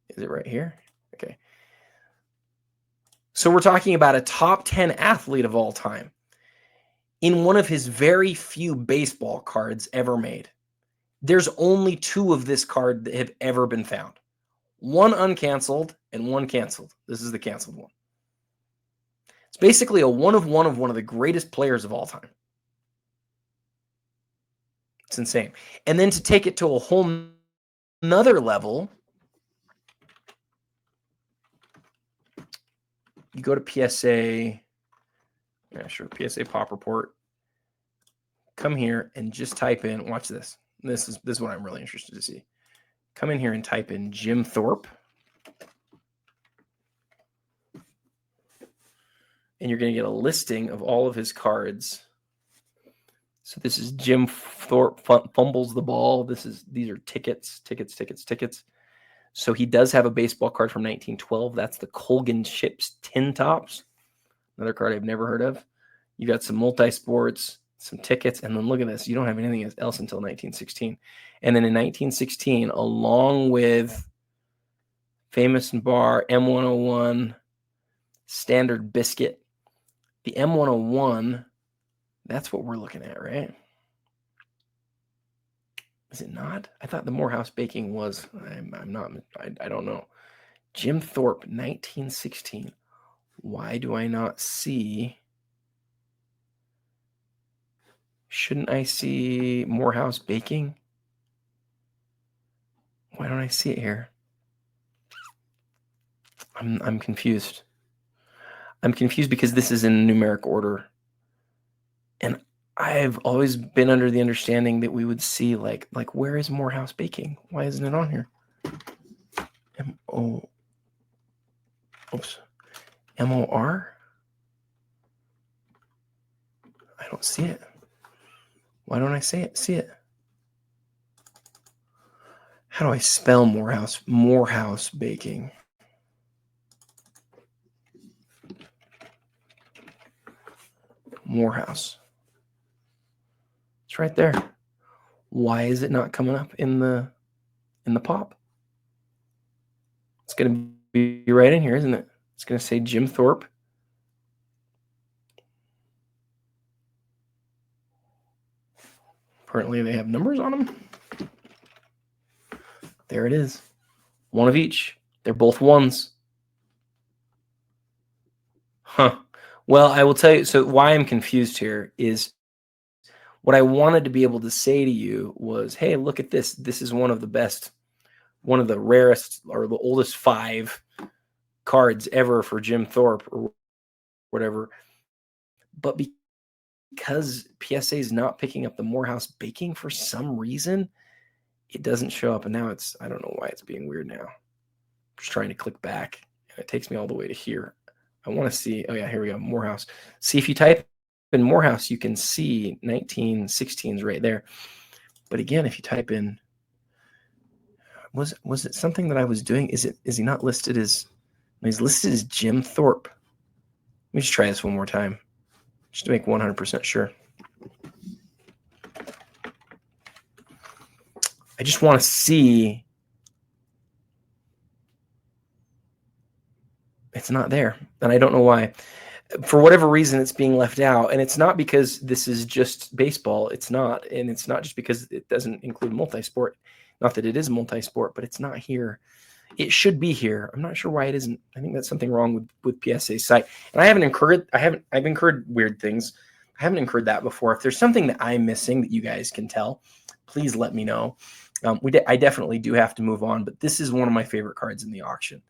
Is it right here? Okay. So we're talking about a top 10 athlete of all time in one of his very few baseball cards ever made. There's only 2 of this card that have ever been found. One uncanceled and one canceled. This is the canceled one. It's basically a one of one of the greatest players of all time. It's insane. And then to take it to a whole nother level, you go to PSA, yeah, sure, PSA Pop Report. Come here and just type in, watch this. This is what I'm really interested to see. Come in here and type in Jim Thorpe. And you're going to get a listing of all of his cards. So this is Jim Thorpe fumbles the ball. These are tickets. So he does have a baseball card from 1912. That's the Colgan Chips Tin Tops. Another card I've never heard of. You got some multi-sports, some tickets, and then look at this. You don't have anything else until 1916. And then in 1916, along with Famous and Bar, M101, Standard Biscuit, the M101, that's what we're looking at, right? Is it not? I thought the Morehouse Baking was. I'm not. I don't know. Jim Thorpe, 1916. Why do I not see? Shouldn't I see Morehouse Baking? Why don't I see it here? I'm confused. I'm confused because this is in numeric order. And I've always been under the understanding that we would see like where is Morehouse Baking? Why isn't it on here? M-O-R? I don't see it. Why don't I see it? How do I spell Morehouse? Morehouse Baking. Morehouse. It's right there. Why is it not coming up in the pop? It's going to be right in here, isn't it? It's going to say Jim Thorpe. Apparently they have numbers on them. There it is. One of each. They're both ones. Huh. Well, I will tell you, so why I'm confused here is what I wanted to be able to say to you was, hey, look at this. This is one of the best, one of the rarest or the oldest 5 cards ever for Jim Thorpe or whatever. But because PSA is not picking up the Morehouse Baking for some reason, it doesn't show up. And now I don't know why it's being weird now. I'm just trying to click back. And it takes me all the way to here. I want to see, oh yeah, here we go, Morehouse. See, if you type in Morehouse, you can see 1916s right there. But again, if you type in, was it something that I was doing? Is he not listed as, he's listed as Jim Thorpe. Let me just try this one more time, just to make 100% sure. I just want to see. It's not there, and I don't know why. For whatever reason, it's being left out, and it's not because this is just baseball. It's not, and it's not just because it doesn't include multi-sport. Not that it is multi-sport, but it's not here. It should be here. I'm not sure why it isn't. I think that's something wrong with PSA's site. And I've incurred weird things. I haven't incurred that before. If there's something that I'm missing that you guys can tell, please let me know. I definitely do have to move on, but this is one of my favorite cards in the auction.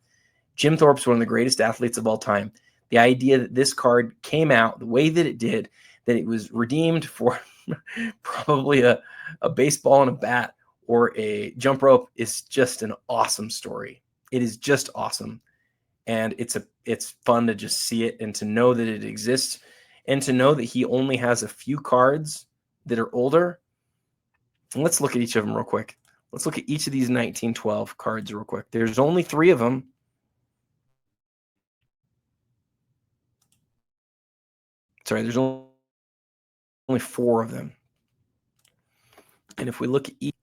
Jim Thorpe's one of the greatest athletes of all time. The idea that this card came out the way that it did, that it was redeemed for probably a baseball and a bat or a jump rope, is just an awesome story. It is just awesome. And it's fun to just see it and to know that it exists and to know that he only has a few cards that are older. And let's look at each of them real quick. Let's look at each of these 1912 cards real quick. There's only 3 of them. Sorry, there's only 4 of them. And if we look at each,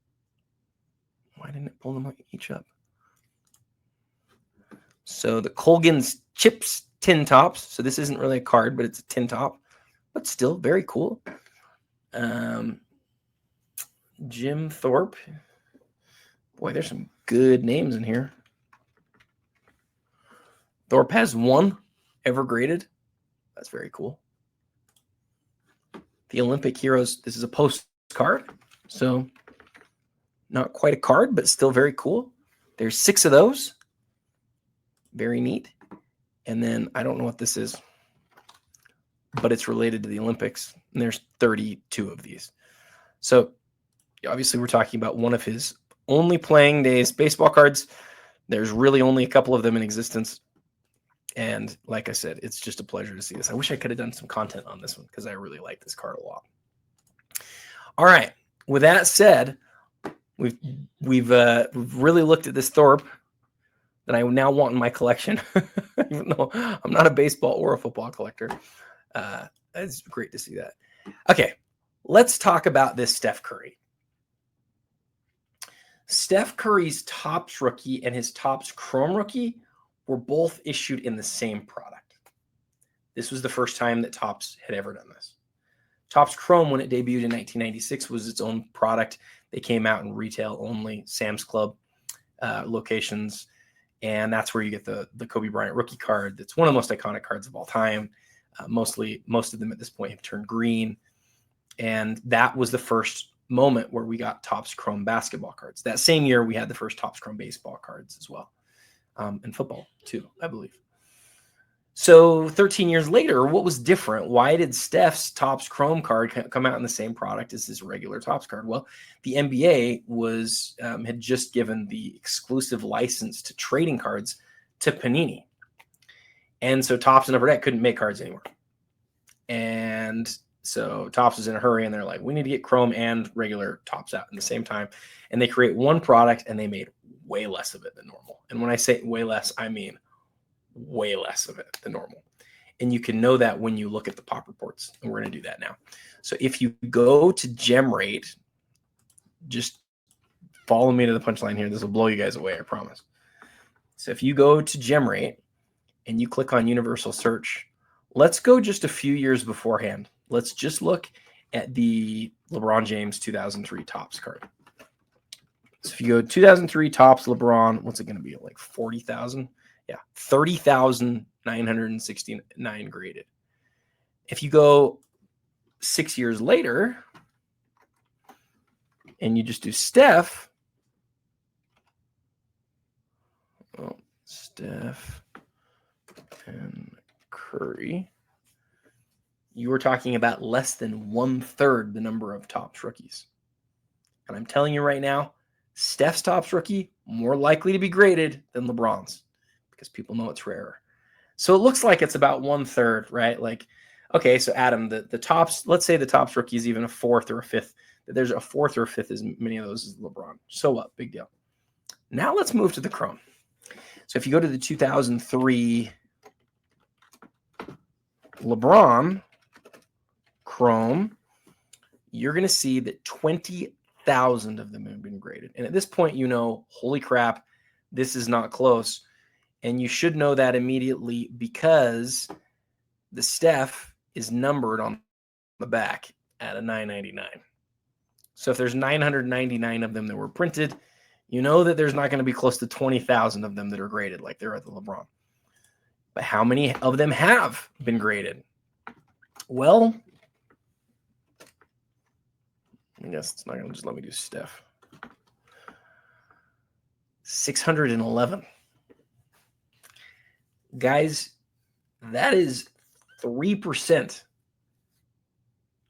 why didn't it pull them each up? So the Colgan's Chips Tin Tops. So this isn't really a card, but it's a tin top, but still very cool. Jim Thorpe. Boy, there's some good names in here. Thorpe has 1 ever graded. That's very cool. The Olympic Heroes. This is a postcard, so not quite a card, but still very cool. There's 6 of those. Very neat. And then I don't know what this is, but it's related to the Olympics. And there's 32 of these. So obviously we're talking about one of his only playing days baseball cards. There's really only a couple of them in existence. And like I said, it's just a pleasure to see this. I wish I could have done some content on this one because I really like this card a lot. All right. With that said, we've really looked at this Thorpe that I now want in my collection, even though I'm not a baseball or a football collector. It's great to see that. Okay, let's talk about this Steph Curry. Steph Curry's Topps rookie and his Topps Chrome rookie were both issued in the same product. This was the first time that Topps had ever done this. Topps Chrome, when it debuted in 1996, was its own product. They came out in retail only, Sam's Club locations, and that's where you get the Kobe Bryant rookie card. That's one of the most iconic cards of all time. Most of them at this point have turned green, and that was the first moment where we got Topps Chrome basketball cards. That same year, we had the first Topps Chrome baseball cards as well, and football too, I believe. So 13 years later, what was different? Why did Steph's Topps Chrome card come out in the same product as his regular Topps card? Well, the NBA had just given the exclusive license to trading cards to Panini. And so Topps and Upper Deck couldn't make cards anymore. And so Topps was in a hurry, and they're like, we need to get Chrome and regular Topps out at the same time. And they create one product, and they made way less of it than normal. And when I say way less, I mean way less of it than normal. And you can know that when you look at the pop reports, and we're going to do that now. So if you go to GemRate, just follow me to the punchline here. This will blow you guys away, I promise. So if you go to GemRate and you click on Universal Search, let's go just a few years beforehand. Let's just look at the LeBron James 2003 Topps card. So if you go 2003 Topps LeBron, what's it going to be, like 40,000? Yeah, 30,969 graded. If you go 6 years later and you just do Steph, Steph and Curry, you were talking about less than 1/3 the number of Topps rookies. And I'm telling you right now, Steph's Topps rookie more likely to be graded than LeBron's, because people know it's rarer. So it looks like it's about 1/3, right? Like, okay, so Adam, the Topps, let's say the Topps rookie is even a fourth or a fifth. There's a fourth or a fifth as many of those as LeBron. So what? Big deal. Now let's move to the Chrome. So if you go to the 2003 LeBron Chrome, you're going to see that 20,000 of them have been graded. And at this point, you know, holy crap, this is not close. And you should know that immediately because the Steph is numbered on the back at a 999. So if there's 999 of them that were printed, you know that there's not going to be close to 20,000 of them that are graded like there are at the LeBron. But how many of them have been graded? Well, I guess it's not going to just let me do Steph. 611. Guys, that is 3%.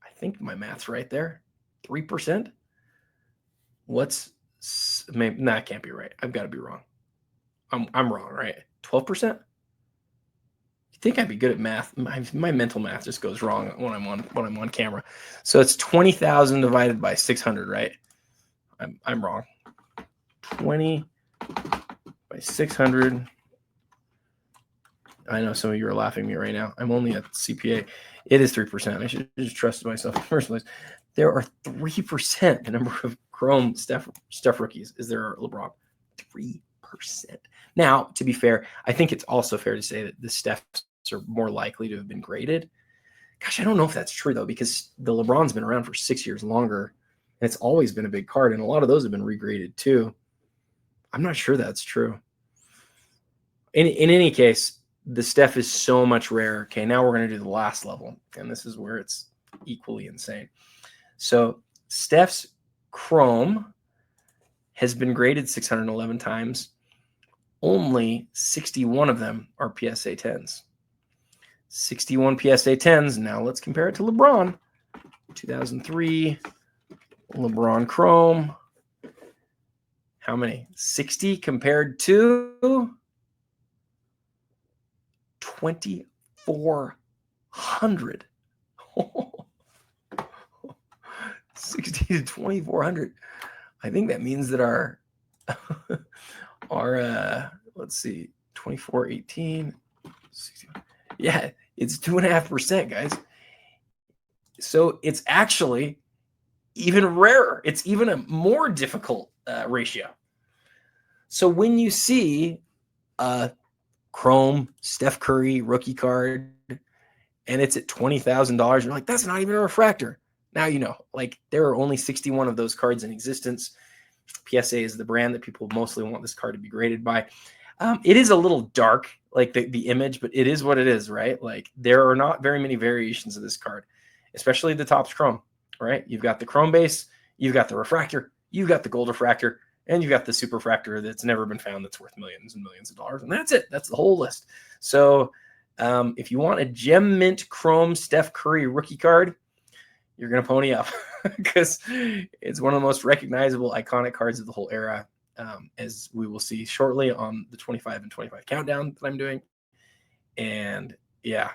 I think my math's right there. 3%? Maybe, nah, it can't be right. I've got to be wrong. I'm wrong, right? 12%? You think I'd be good at math? My mental math just goes wrong when I'm on camera. So it's 20,000 divided by 600, right? I'm wrong. 20 by 600. I know some of you are laughing at me right now. I'm only a CPA. It is 3%. I should just trust myself in the first place. There are 3%, the number of Chrome Steph rookies is there are LeBron. 3%. Now, to be fair, I think it's also fair to say that the Stephs are more likely to have been graded. Gosh, I don't know if that's true, though, because the LeBron's been around for 6 years longer, and it's always been a big card, and a lot of those have been regraded, too. I'm not sure that's true. In any case, the Steph is so much rarer. Okay, now we're going to do the last level, and this is where it's equally insane. So Steph's Chrome has been graded 611 times. only 61 of them are PSA 10s. 61 PSA 10s. Now let's compare it to LeBron. 2003 LeBron Chrome. How many? 60 compared to 2,400. 60 to 2,400. I think that means that our let's see, 2418. 60, yeah, it's 2.5%, guys. So it's actually even rarer. It's even a more difficult ratio. So when you see a Chrome Steph Curry rookie card and it's at $20,000, you're like, that's not even a refractor. Now you know, like there are only 61 of those cards in existence. PSA is the brand that people mostly want this card to be graded by. It is a little dark, like the image, but it is what it is, right? Like there are not very many variations of this card, especially the Topps Chrome, right? You've got the Chrome base, you've got the refractor, you've got the gold refractor, and you've got the super refractor that's never been found that's worth millions and millions of dollars. And that's it. That's the whole list. So if you want a gem mint Chrome Steph Curry rookie card, you're going to pony up because it's one of the most recognizable, iconic cards of the whole era, as we will see shortly on the 25 and 25 countdown that I'm doing. And yeah,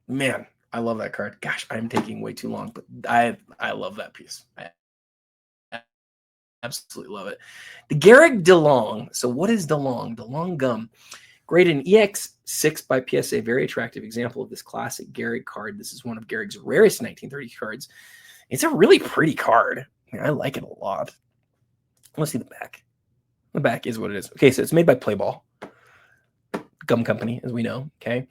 man, I love that card. Gosh, I'm taking way too long, but I love that piece. I absolutely love it. The Gehrig DeLong. So what is DeLong? DeLong gum. Graded an EX6 by PSA. Very attractive example of this classic Gehrig card. This is one of Gehrig's rarest 1930 cards. It's a really pretty card. I like it a lot. Let's see the back. The back is what it is. Okay, so it's made by Playball Gum Company, as we know. Okay,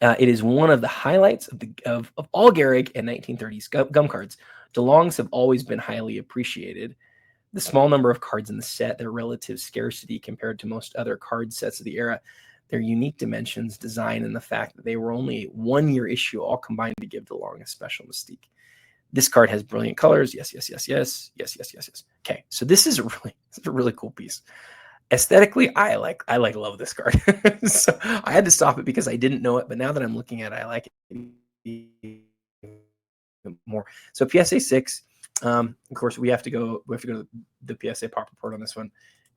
it is one of the highlights of all Gehrig and 1930s gum cards. DeLongs have always been highly appreciated. The small number of cards in the set, their relative scarcity compared to most other card sets of the era, their unique dimensions, design, and the fact that they were only 1-year issue all combined to give DeLong a special mystique. This card has brilliant colors. Yes, yes, yes, yes, yes, yes, yes, yes. Okay, so this is a really cool piece. Aesthetically, I love this card. So I had to stop it because I didn't know it, but now that I'm looking at it, I like it more. So PSA 6. Of course, we have to go to the PSA pop report on this one.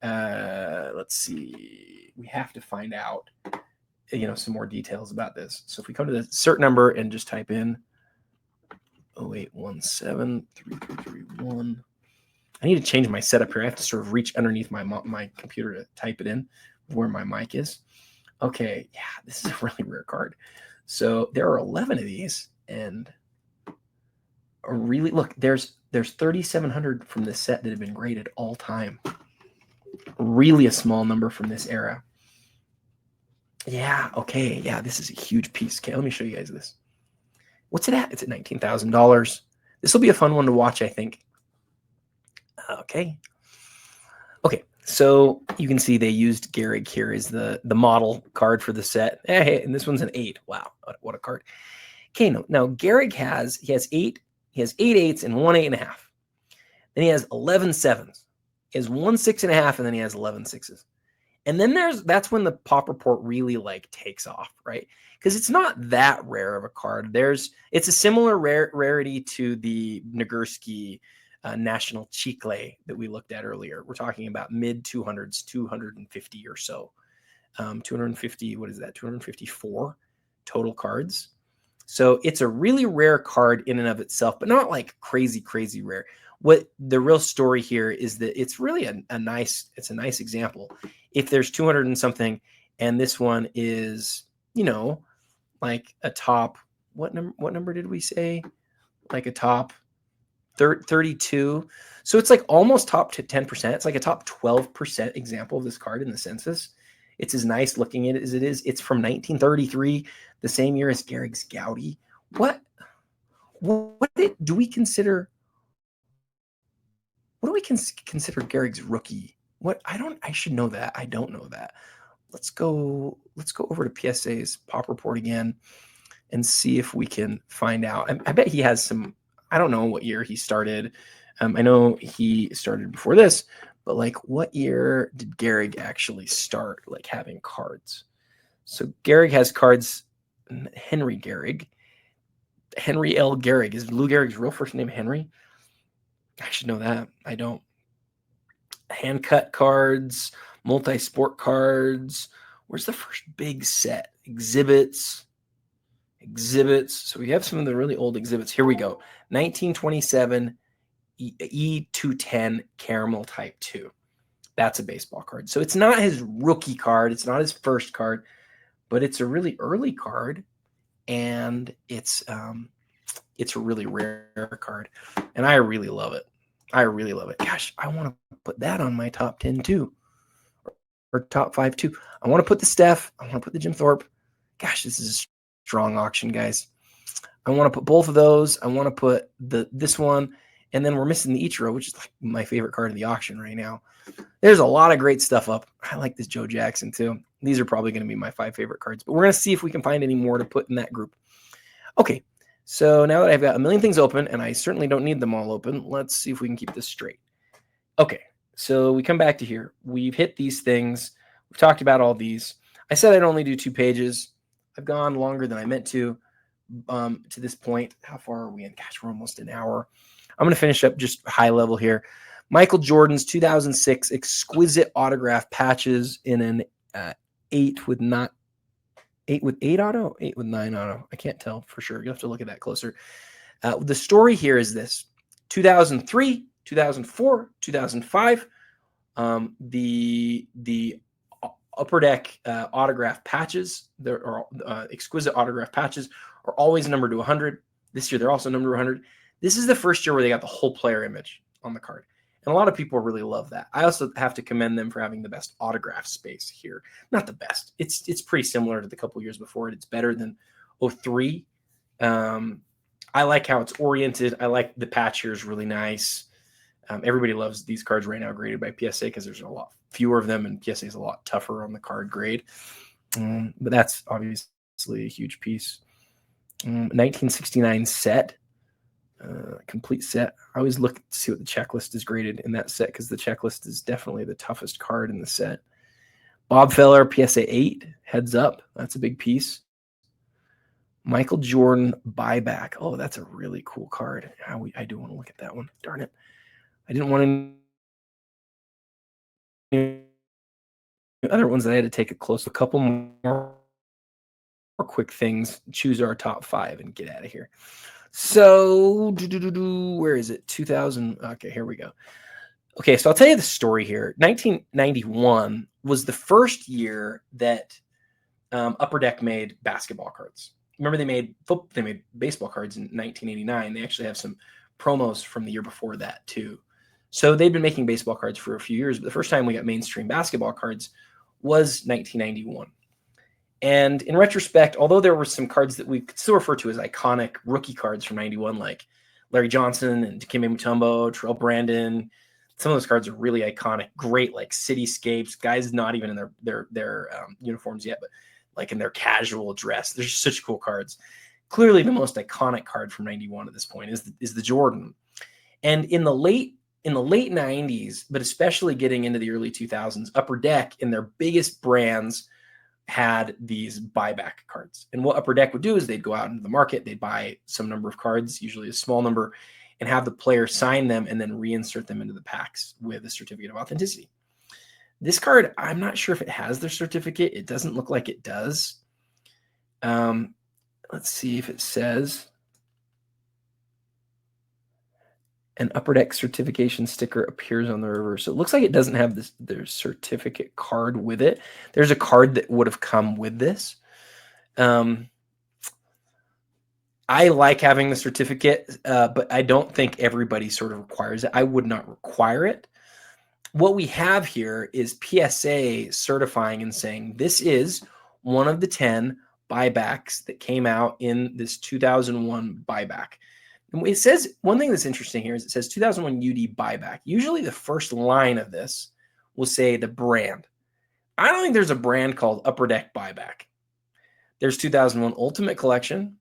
Let's see. We have to find out, some more details about this. So if we come to the cert number and just type in 08173331. I need to change my setup here. I have to sort of reach underneath my computer to type it in where my mic is. Okay, yeah, this is a really rare card. So there are 11 of these, and really, look, there's 3,700 from this set that have been graded all time. Really a small number from this era. Yeah, okay, yeah, this is a huge piece. Okay, let me show you guys this. What's it at? It's at $19,000. This will be a fun one to watch, I think. Okay, so you can see they used Gehrig here as the model card for the set. Hey, and this one's an 8. Wow, what a card. Okay, now Gehrig has 8 8s and 1 8.5. Then he has 11 7s. He has 1 6.5, and then he has 11 6s. And then that's when the pop report really takes off, right? Because it's not that rare of a card. It's a similar rarity to the Nagurski National Chicle that we looked at earlier. We're talking about mid 200s, 250 or so. 250, what is that? 254 total cards. So it's a really rare card in and of itself, but not like crazy, crazy rare. What the real story here is that it's really a nice example. If there's 200 and something, and this one is, like a top, what number did we say? Like a top 32. So it's like almost top to 10%. It's like a top 12% example of this card in the census. It's as nice looking as it is. It's from 1933, the same year as Gehrig's Gaudi. What do we consider? What do we consider Gehrig's rookie? I should know that. I don't know that. Let's go over to PSA's pop report again and see if we can find out. I bet he has some. I don't know what year he started. I know he started before this, but like what year did Gehrig actually start like having cards? So Gehrig has cards. Henry Gehrig. Henry L. Gehrig. Is Lou Gehrig's real first name Henry? I should know that. I don't. Hand cut cards, multi-sport cards. Where's the first big set? Exhibits. So we have some of the really old exhibits. Here we go. 1927 E210 Caramel Type 2. That's a baseball card. So it's not his rookie card. It's not his first card, but it's a really early card, and it's a really rare card, and I really love it. Gosh, I want to put that on my top 10 too, or top 5 too. I want to put the Steph. I want to put the Jim Thorpe. Gosh, this is a strong auction, guys. I want to put both of those. I want to put this one, and then we're missing the Ichiro, which is like my favorite card of the auction right now. There's a lot of great stuff up. I like this Joe Jackson too. These are probably going to be my 5 favorite cards, but we're going to see if we can find any more to put in that group. Okay, so now that I've got a million things open, and I certainly don't need them all open, let's see if we can keep this straight. Okay, so we come back to here. We've hit these things. We've talked about all these. I said I'd only do 2 pages. I've gone longer than I meant to this point. How far are we in? Gosh, we're almost an hour. I'm going to finish up just high level here. Michael Jordan's 2006 exquisite autograph patches in an 8 with 8 auto, 8 with 9 auto. I can't tell for sure. You have to look at that closer. The story here is this: 2003, 2004, 2005. The Upper Deck autograph patches, there are exquisite autograph patches, are always numbered to 100. This year they're also numbered to 100. This is the first year where they got the whole player image on the card. And a lot of people really love that. I also have to commend them for having the best autograph space here. Not the best. It's pretty similar to the couple years before it. It's better than 03. I like how it's oriented. I like the patch here is really nice. Everybody loves these cards right now graded by PSA because there's a lot fewer of them, and PSA is a lot tougher on the card grade. But that's obviously a huge piece. 1969 set. Complete set. I always look to see what the checklist is graded in that set because the checklist is definitely the toughest card in the set. Bob Feller, PSA 8, heads up. That's a big piece. Michael Jordan buyback. Oh, that's a really cool card. I do want to look at that one. Darn it. I didn't want any other ones that I had to take a close. A couple more quick things. Choose our top 5 and get out of here. So, where is it? 2000. Okay, here we go. Okay, so I'll tell you the story here. 1991 was the first year that Upper Deck made basketball cards. Remember, they made baseball cards in 1989. They actually have some promos from the year before that too. So they'd been making baseball cards for a few years, but the first time we got mainstream basketball cards was 1991. And in retrospect, although there were some cards that we could still refer to as iconic rookie cards from 91, like Larry Johnson and Dikembe Mutombo, Terrell Brandon, some of those cards are really iconic, great, like cityscapes, guys not even in their uniforms yet, but like in their casual dress. They're just such cool cards. Clearly the most iconic card from 91 at this point is the Jordan. And in the late 90s, but especially getting into the early 2000s, Upper Deck in their biggest brands had these buyback cards. And what Upper Deck would do is they'd go out into the market, they'd buy some number of cards, usually a small number, and have the player sign them and then reinsert them into the packs with a certificate of authenticity. This card, I'm not sure if it has their certificate. It doesn't look like it does. Let's see if it says an Upper Deck certification sticker appears on the reverse. So it looks like it doesn't have their certificate card with it. There's a card that would have come with this. I like having the certificate, but I don't think everybody sort of requires it. I would not require it. What we have here is PSA certifying and saying this is one of the 10 buybacks that came out in this 2001 buyback. And it says, one thing that's interesting here is it says 2001 UD buyback. Usually the first line of this will say the brand. I don't think there's a brand called Upper Deck buyback. There's 2001 Ultimate Collection.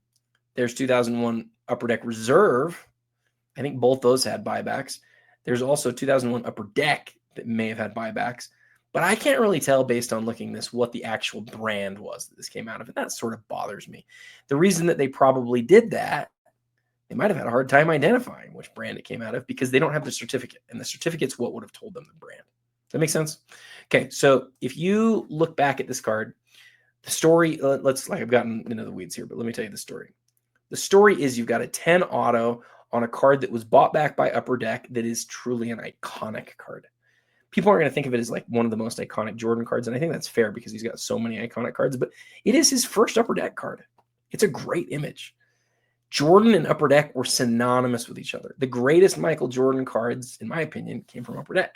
There's 2001 Upper Deck Reserve. I think both those had buybacks. There's also 2001 Upper Deck that may have had buybacks. But I can't really tell based on looking this what the actual brand was that this came out of. And that sort of bothers me. The reason that they probably did that, they might have had a hard time identifying which brand it came out of because they don't have the certificate. And the certificate's what would have told them the brand. Does that make sense? Okay, so if you look back at this card, the story, I've gotten into the weeds here, but let me tell you the story. The story is you've got a 10 auto on a card that was bought back by Upper Deck that is truly an iconic card. People aren't going to think of it as like one of the most iconic Jordan cards, and I think that's fair because he's got so many iconic cards, but it is his first Upper Deck card. It's a great image. Jordan and Upper Deck were synonymous with each other. The greatest Michael Jordan cards, in my opinion, came from Upper Deck.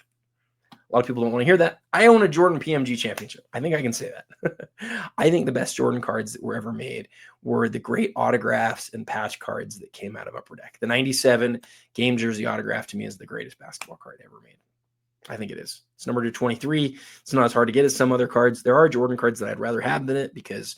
A lot of people don't want to hear that. I own a Jordan PMG championship. I think I can say that. I think the best Jordan cards that were ever made were the great autographs and patch cards that came out of Upper Deck. The 97 game jersey autograph to me is the greatest basketball card ever made. I think it is. It's numbered to 23. It's not as hard to get as some other cards. There are Jordan cards that I'd rather have than it because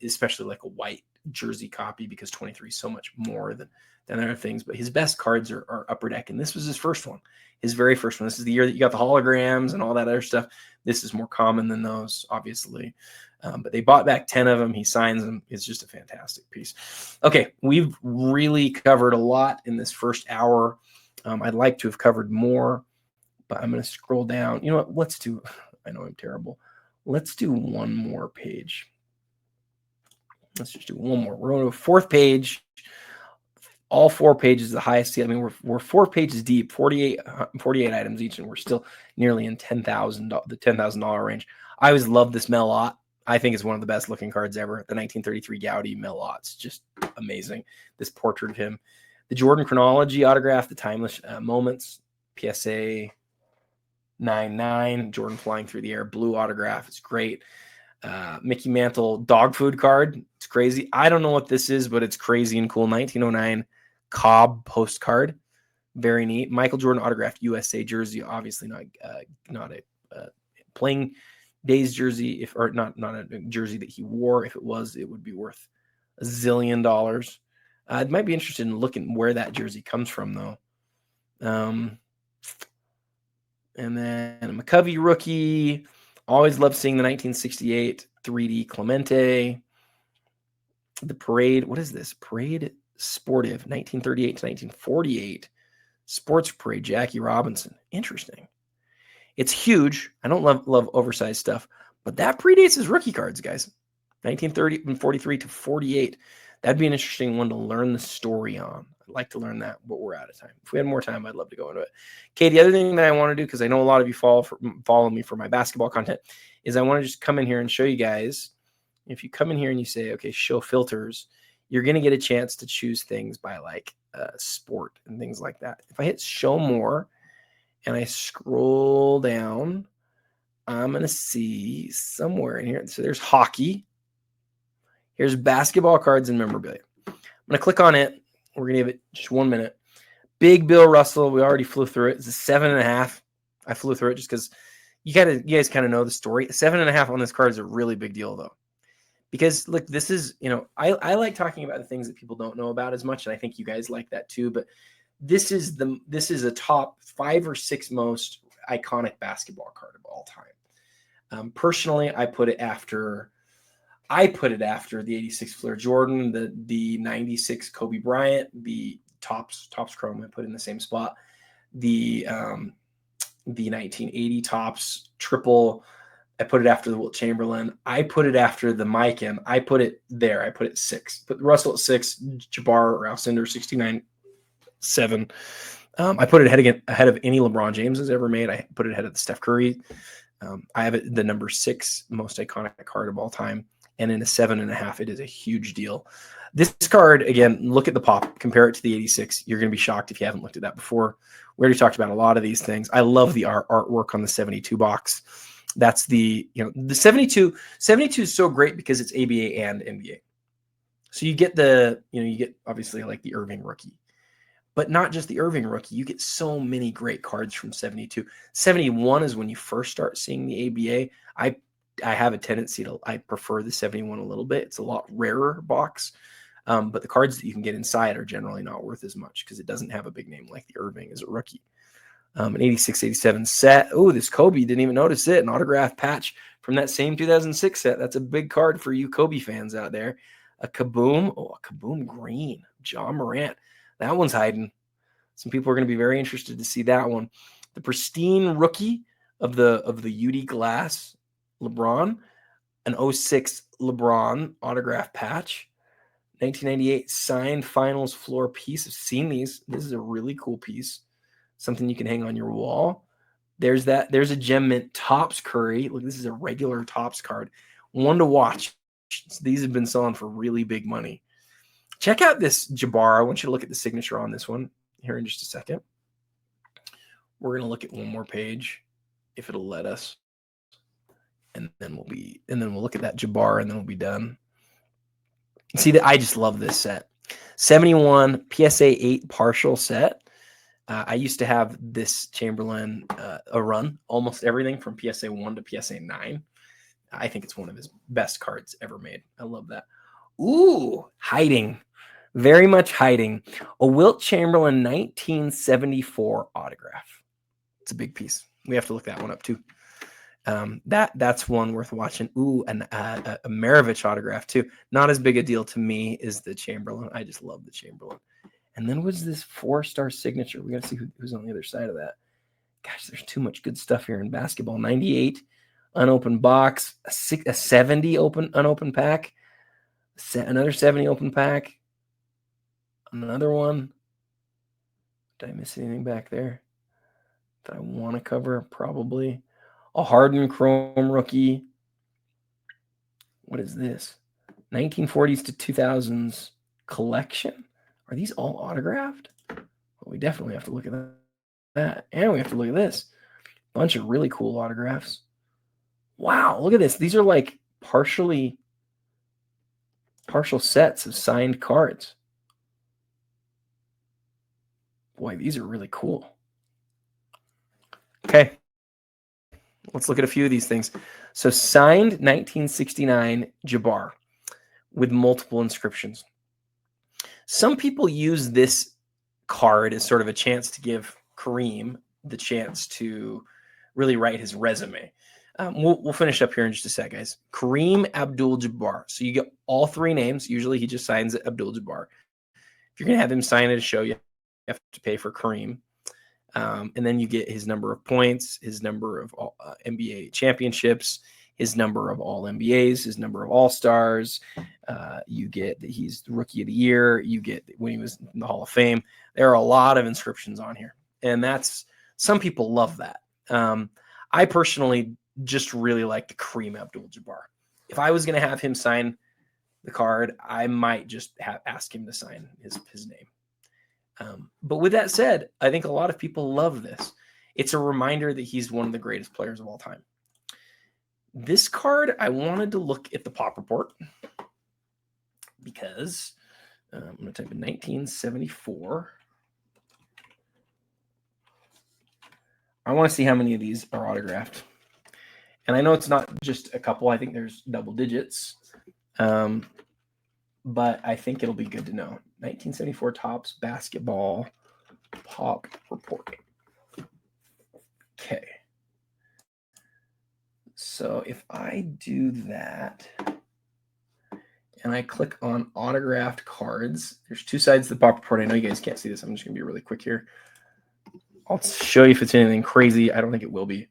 especially like a white jersey copy, because 23 is so much more than other things. But his best cards are Upper Deck, and this was his first one, his very first one. This is the year that you got the holograms and all that other stuff. This is more common than those, obviously. But they bought back 10 of them. He signs them. It's just a fantastic piece. Okay, we've really covered a lot in this first hour. I'd like to have covered more, but I'm going to scroll down. You know what? Let's do, I know I'm terrible. Let's do one more page. Let's just do one more. We're going to a fourth page. All 4 pages, the highest. I mean, we're 4 pages deep, 48 items each, and we're still nearly in the $10,000 range. I always love this Melot. I think it's one of the best looking cards ever. The 1933 Gaudy Melot's just amazing. This portrait of him. The Jordan Chronology autograph, the Timeless Moments, PSA 99, Jordan flying through the air, blue autograph. It's great. Mickey Mantle dog food card. It's crazy. I don't know what this is, but it's crazy and cool. 1909 Cobb postcard. Very neat. Michael Jordan autographed USA jersey. Obviously not a playing days jersey, or not a jersey that he wore. If it was, it would be worth $1 zillion. I might be interested in looking where that jersey comes from, though. And then a McCovey rookie. Always love seeing the 1968 3D Clemente. The Parade. What is this? Parade Sportive, 1938 to 1948. Sports Parade, Jackie Robinson. Interesting. It's huge. I don't love oversized stuff, but that predates his rookie cards, guys. 1930 and 43 to 48. That'd be an interesting one to learn the story on. I'd like to learn that, but we're out of time. If we had more time, I'd love to go into it. Okay, the other thing that I want to do, because I know a lot of you follow me for my basketball content, is I want to just come in here and show you guys. If you come in here and you say, okay, show filters, you're going to get a chance to choose things by like sport and things like that. If I hit show more and I scroll down, I'm going to see somewhere in here. So there's hockey. Here's basketball cards and memorabilia. I'm going to click on it. We're going to give it just 1 minute. Big Bill Russell. We already flew through it. It's a 7.5. I flew through it just because you guys kind of know the story. 7.5 on this card is a really big deal, though. Because, look, this is, I like talking about the things that people don't know about as much, and I think you guys like that too. But this is a top 5 or 6 most iconic basketball card of all time. Personally, I put it after the 86 Flair Jordan, the 96 Kobe Bryant, the Topps Chrome I put in the same spot, the 1980 Topps Triple. I put it after the Wilt Chamberlain. I put it after the Mikan. I put it there. I put it 6. Put Russell at 6, Jabbar, Alcindor 69-7. I put it ahead of any LeBron James has ever made. I put it ahead of the Steph Curry. I have it the number 6 most iconic card of all time. And in a 7.5, it is a huge deal. This card, again, look at the pop, compare it to the 86. You're going to be shocked if you haven't looked at that before. We already talked about a lot of these things. I love the artwork on the 72 box. That's the 72. 72 is so great because it's ABA and NBA. So you get you get obviously like the Irving rookie, but not just the Irving rookie. You get so many great cards from 72. 71 is when you first start seeing the ABA. I have a tendency I prefer the 71 a little bit. It's a lot rarer box, but the cards that you can get inside are generally not worth as much because it doesn't have a big name like the Irving as a rookie. An 86-87 set. Oh, this Kobe, didn't even notice it. An autograph patch from that same 2006 set. That's a big card for you Kobe fans out there. A Kaboom. Oh, a Kaboom green. John Morant. That one's hiding. Some people are going to be very interested to see that one. The pristine rookie of the UD Glass, LeBron. An 06 LeBron autograph patch. 1998 signed finals floor piece. I've seen these. This is a really cool piece. Something you can hang on your wall. There's that. There's a gem mint Topps Curry. Look, this is a regular Topps card. One to watch. These have been selling for really big money. Check out this Jabbar. I want you to look at the signature on this one here in just a second. We're going to look at one more page if it'll let us. And then we'll look at that Jabbar and then we'll be done. See that I just love this set. 71 PSA 8 partial set. I used to have this Chamberlain a run, almost everything from PSA 1 to PSA 9. I think it's one of his best cards ever made. I love that. Ooh, hiding. Very much hiding. A Wilt Chamberlain 1974 autograph. It's a big piece. We have to look that one up too. That's one worth watching. Ooh, and a Maravich autograph too. Not as big a deal to me as the Chamberlain. I just love the Chamberlain. And then was this 4-star signature. We got to see who's on the other side of that. Gosh, there's too much good stuff here in basketball. 98 unopened box, a 70 unopened pack, another 70 open pack, another one. Did I miss anything back there that I want to cover? Probably. A Harden Chrome rookie. What is this? 1940s to 2000s collection. Are these all autographed? Well, we definitely have to look at that. And we have to look at this. Bunch of really cool autographs. Wow, look at this. These are like partial sets of signed cards. Boy, these are really cool. Okay. Let's look at a few of these things. So signed 1969 Jabbar with multiple inscriptions. Some people use this card as sort of a chance to give Kareem the chance to really write his resume. We'll finish up here in just a sec, guys. Kareem Abdul-Jabbar. So you get all three names. Usually he just signs Abdul-Jabbar. If you're going to have him sign at a show, you have to pay for Kareem. And then you get his number of points, his number of all, NBA championships, his number of all NBAs, his number of all-stars. You get that he's the rookie of the year. You get when he was in the Hall of Fame. There are a lot of inscriptions on here. And some people love that. I personally just really like the Kareem Abdul-Jabbar. If I was going to have him sign the card, I might just ask him to sign his name. But with that said, I think a lot of people love this. It's a reminder that he's one of the greatest players of all time. This card, I wanted to look at the pop report because I'm going to type in 1974. I want to see how many of these are autographed. And I know it's not just a couple. I think there's double digits. But I think it'll be good to know. 1974 Topps basketball pop report. Okay. So if I do that and I click on autographed cards, there's two sides to the pop report. I know you guys can't see this. I'm just going to be really quick here. I'll show you if it's anything crazy. I don't think it will be.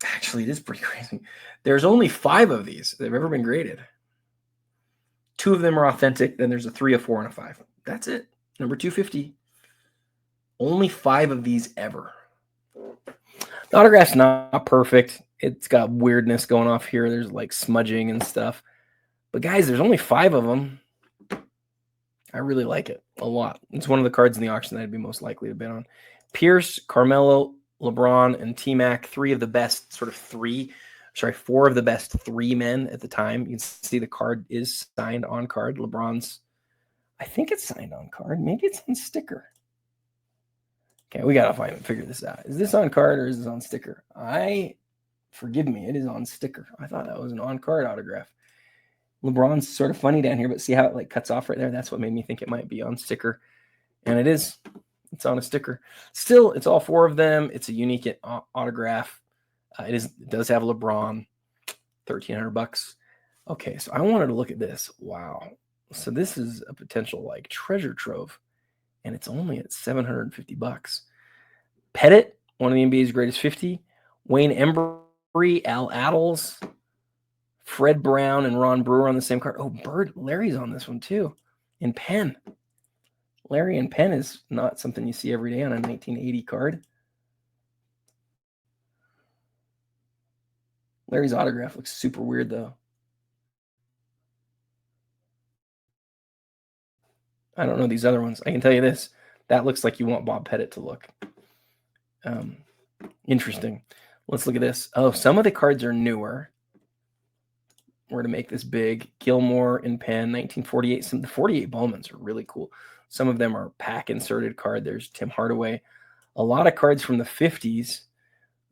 Actually, it is pretty crazy. There's only 5 of these that have ever been graded. 2 of them are authentic. Then there's a 3, a 4, and a 5. That's it. Number 250. Only 5 of these ever. The autograph's not perfect. It's got weirdness going off here. There's like smudging and stuff. But guys, there's only 5 of them. I really like it a lot. It's one of the cards in the auction that I'd be most likely to bid on. Pierce, Carmelo, LeBron, and T-Mac, 4 of the best 3 men at the time. You can see the card is signed on card. LeBron's, I think it's signed on card. Maybe it's on sticker. Okay, we got to figure this out. Is this on card or is this on sticker? Forgive me, it is on sticker. I thought that was an on-card autograph. LeBron's sort of funny down here, but see how it like cuts off right there? That's what made me think it might be on sticker. And it is. It's on a sticker. Still, it's all 4 of them. It's a unique autograph. It does have LeBron. $1,300. Okay, so I wanted to look at this. Wow. So this is a potential like treasure trove, and it's only at $750. Pettit, one of the NBA's greatest 50. Wayne Embry, Al Attles, Fred Brown, and Ron Brewer on the same card. Oh, Larry's on this one too, in pen. Larry in pen is not something you see every day on a 1980 card. Larry's autograph looks super weird, though. I don't know these other ones. I can tell you this. That looks like you want Bob Pettit to look. Interesting. Let's look at this. Oh, some of the cards are newer. We're to make this big. Gilmore in pen, 1948. The 48 Bowmans are really cool. Some of them are pack inserted card. There's Tim Hardaway. A lot of cards from the 50s.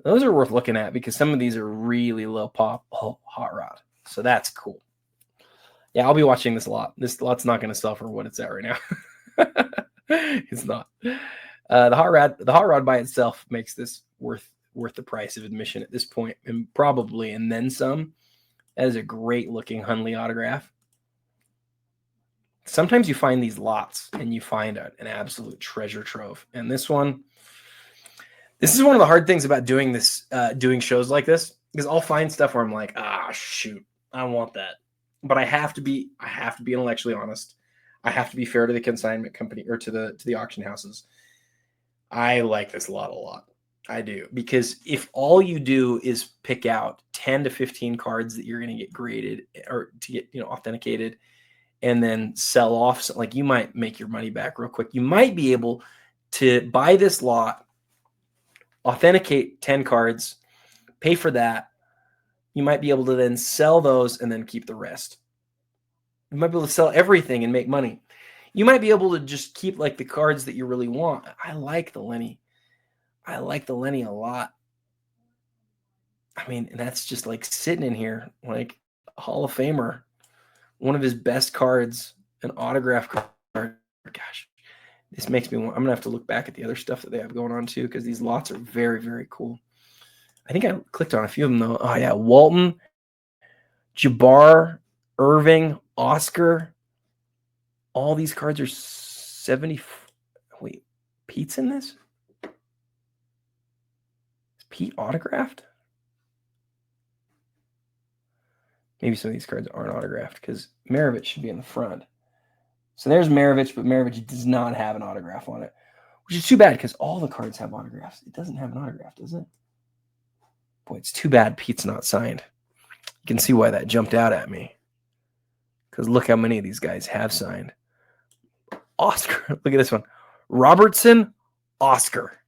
Those are worth looking at because some of these are really low pop. Oh, hot rod. So that's cool. Yeah, I'll be watching this a lot. This lot's not going to sell for what it's at right now. It's not. The hot rod by itself makes this worth the price of admission at this point, and probably and then some. That is a great looking Hundley autograph. Sometimes you find these lots and you find an absolute treasure trove. And this is one of the hard things about doing this, doing shows like this, because I'll find stuff where I'm like, shoot, I want that. But I have to be intellectually honest. I have to be fair to the consignment company or to the auction houses. I like this lot a lot. I do, because if all you do is pick out 10 to 15 cards that you're going to get graded or to get, authenticated and then sell off, like you might make your money back real quick. You might be able to buy this lot, authenticate 10 cards, pay for that. You might be able to then sell those and then keep the rest. You might be able to sell everything and make money. You might be able to just keep like the cards that you really want. I like the Lenny. I like the Lenny a lot. I mean, that's just like sitting in here, like a Hall of Famer, one of his best cards, an autograph card. Gosh, this makes me want. I'm gonna have to look back at the other stuff that they have going on too, because these lots are very, very cool. I think I clicked on a few of them though. Oh yeah, Walton, Jabbar, Irving, Oscar. All these cards are 70. Wait, Pete's in this? Pete autographed? Maybe some of these cards aren't autographed because Maravich should be in the front. So there's Maravich, but Maravich does not have an autograph on it, which is too bad because all the cards have autographs. It doesn't have an autograph, does it? Boy, it's too bad Pete's not signed. You can see why that jumped out at me, because look how many of these guys have signed. Oscar, look at this one. Robertson, Oscar.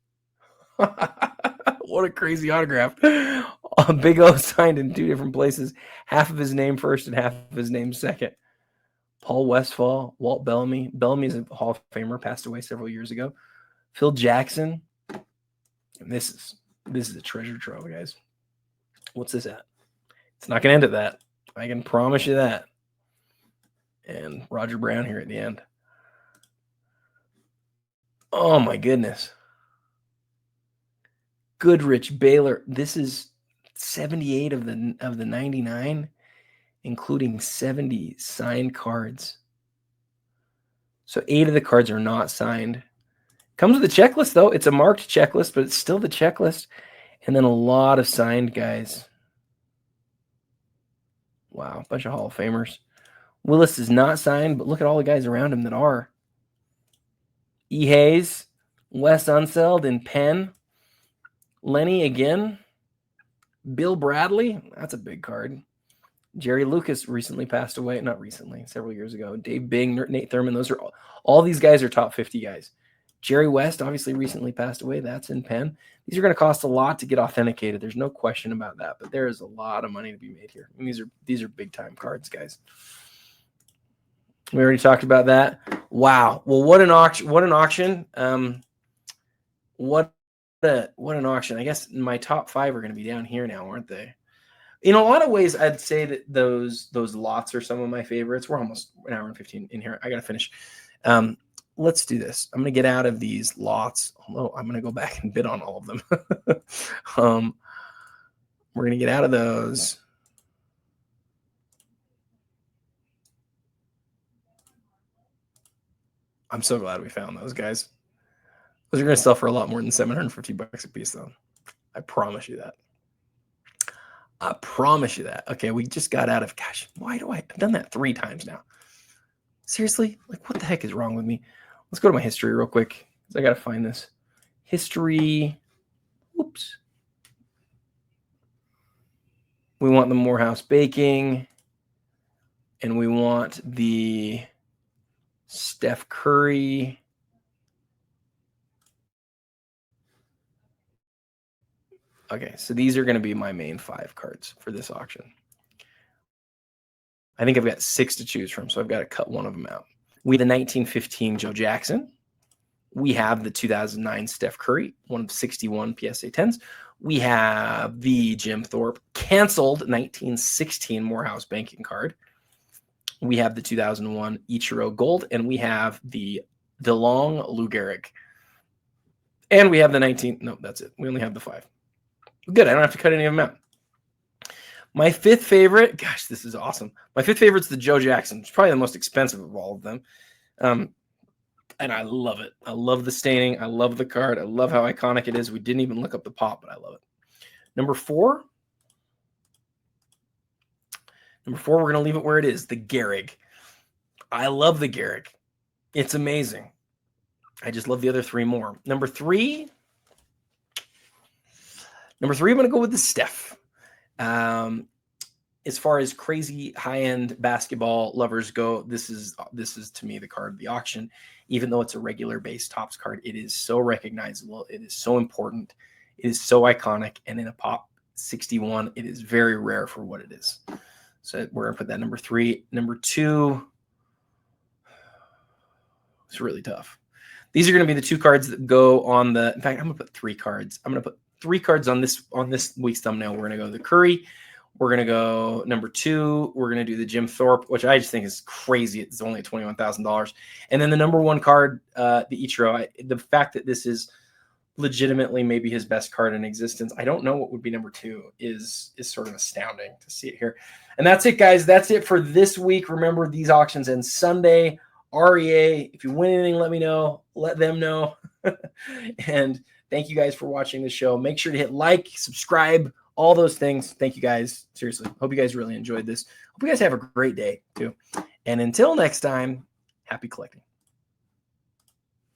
What a crazy autograph. Big O signed in 2 different places. Half of his name first and half of his name second. Paul Westphal, Walt Bellamy. Bellamy's a Hall of Famer, passed away several years ago. Phil Jackson. And this is a treasure trove, guys. What's this at? It's not going to end at that. I can promise you that. And Roger Brown here at the end. Oh my goodness. Goodrich, Baylor. This is 78 of the 99, including 70 signed cards. So 8 of the cards are not signed. Comes with a checklist though. It's a marked checklist, but it's still the checklist. And then a lot of signed guys. Wow, a bunch of Hall of Famers. Willis is not signed, but look at all the guys around him that are. E. Hayes, Wes Unseld in pen. Lenny again. Bill Bradley, that's a big card. Jerry Lucas recently passed away. Not recently, several years ago. Dave Bing, Nate Thurman, those are all these guys are top 50 guys. Jerry West obviously recently passed away. That's in pen. These are going to cost a lot to get authenticated. There's no question about that, but there is a lot of money to be made here. I mean, these are big time cards, guys. We already talked about that. Wow. Well, what an auction. What an auction. What an auction. I guess my top 5 are going to be down here now, aren't they? In a lot of ways, I'd say that those lots are some of my favorites. We're almost an hour and 15 in here. I got to finish. let's do this. I'm going to get out of these lots. Although I'm going to go back and bid on all of them. We're going to get out of those. I'm so glad we found those, guys. Those are going to sell for a lot more than $750 a piece, though. I promise you that. I promise you that. Okay, we just got out of, gosh, why do I've done that 3 times now. Seriously? Like, what the heck is wrong with me? Let's go to my history real quick. I got to find this. History. Oops. We want the Morehouse baking. And we want the Steph Curry. Okay, so these are going to be my main 5 cards for this auction. I think I've got 6 to choose from, so I've got to cut one of them out. We have the 1915 Joe Jackson. We have the 2009 Steph Curry, one of 61 PSA 10s. We have the Jim Thorpe canceled 1916 Morehouse banking card. We have the 2001 Ichiro Gold, and we have the DeLong Lou Gehrig. And we have the 19. No, that's it. We only have the 5. Good. I don't have to cut any of them out. My 5th favorite, gosh, this is awesome. My 5th favorite is the Joe Jackson. It's probably the most expensive of all of them. And I love it. I love the staining. I love the card. I love how iconic it is. We didn't even look up the pop, but I love it. Number 4. We're going to leave it where it is, the Gehrig. I love the Gehrig. It's amazing. I just love the other 3 more. Number 3, I'm going to go with the Steph. As far as crazy high-end basketball lovers go, this is to me the card of the auction. Even though it's a regular base Topps card, it is so recognizable. It is so important. It is so iconic. And in a Pop 61, it is very rare for what it is. So we're going to put that number 3. Number 2, it's really tough. These are going to be the 2 cards that go on the, in fact, I'm going to put 3 cards. I'm going to put 3 cards on this week's thumbnail. We're going to go the Curry. We're going to go number 2. We're going to do the Jim Thorpe, which I just think is crazy. It's only $21,000. And then the number 1 card, the Ichiro. The fact that this is legitimately maybe his best card in existence. I don't know what would be number 2 is sort of astounding to see it here. And that's it, guys. That's it for this week. Remember, these auctions end Sunday. REA, if you win anything, let me know. Let them know. And thank you guys for watching the show. Make sure to hit like, subscribe, all those things. Thank you guys. Seriously. Hope you guys really enjoyed this. Hope you guys have a great day too. And until next time, happy collecting.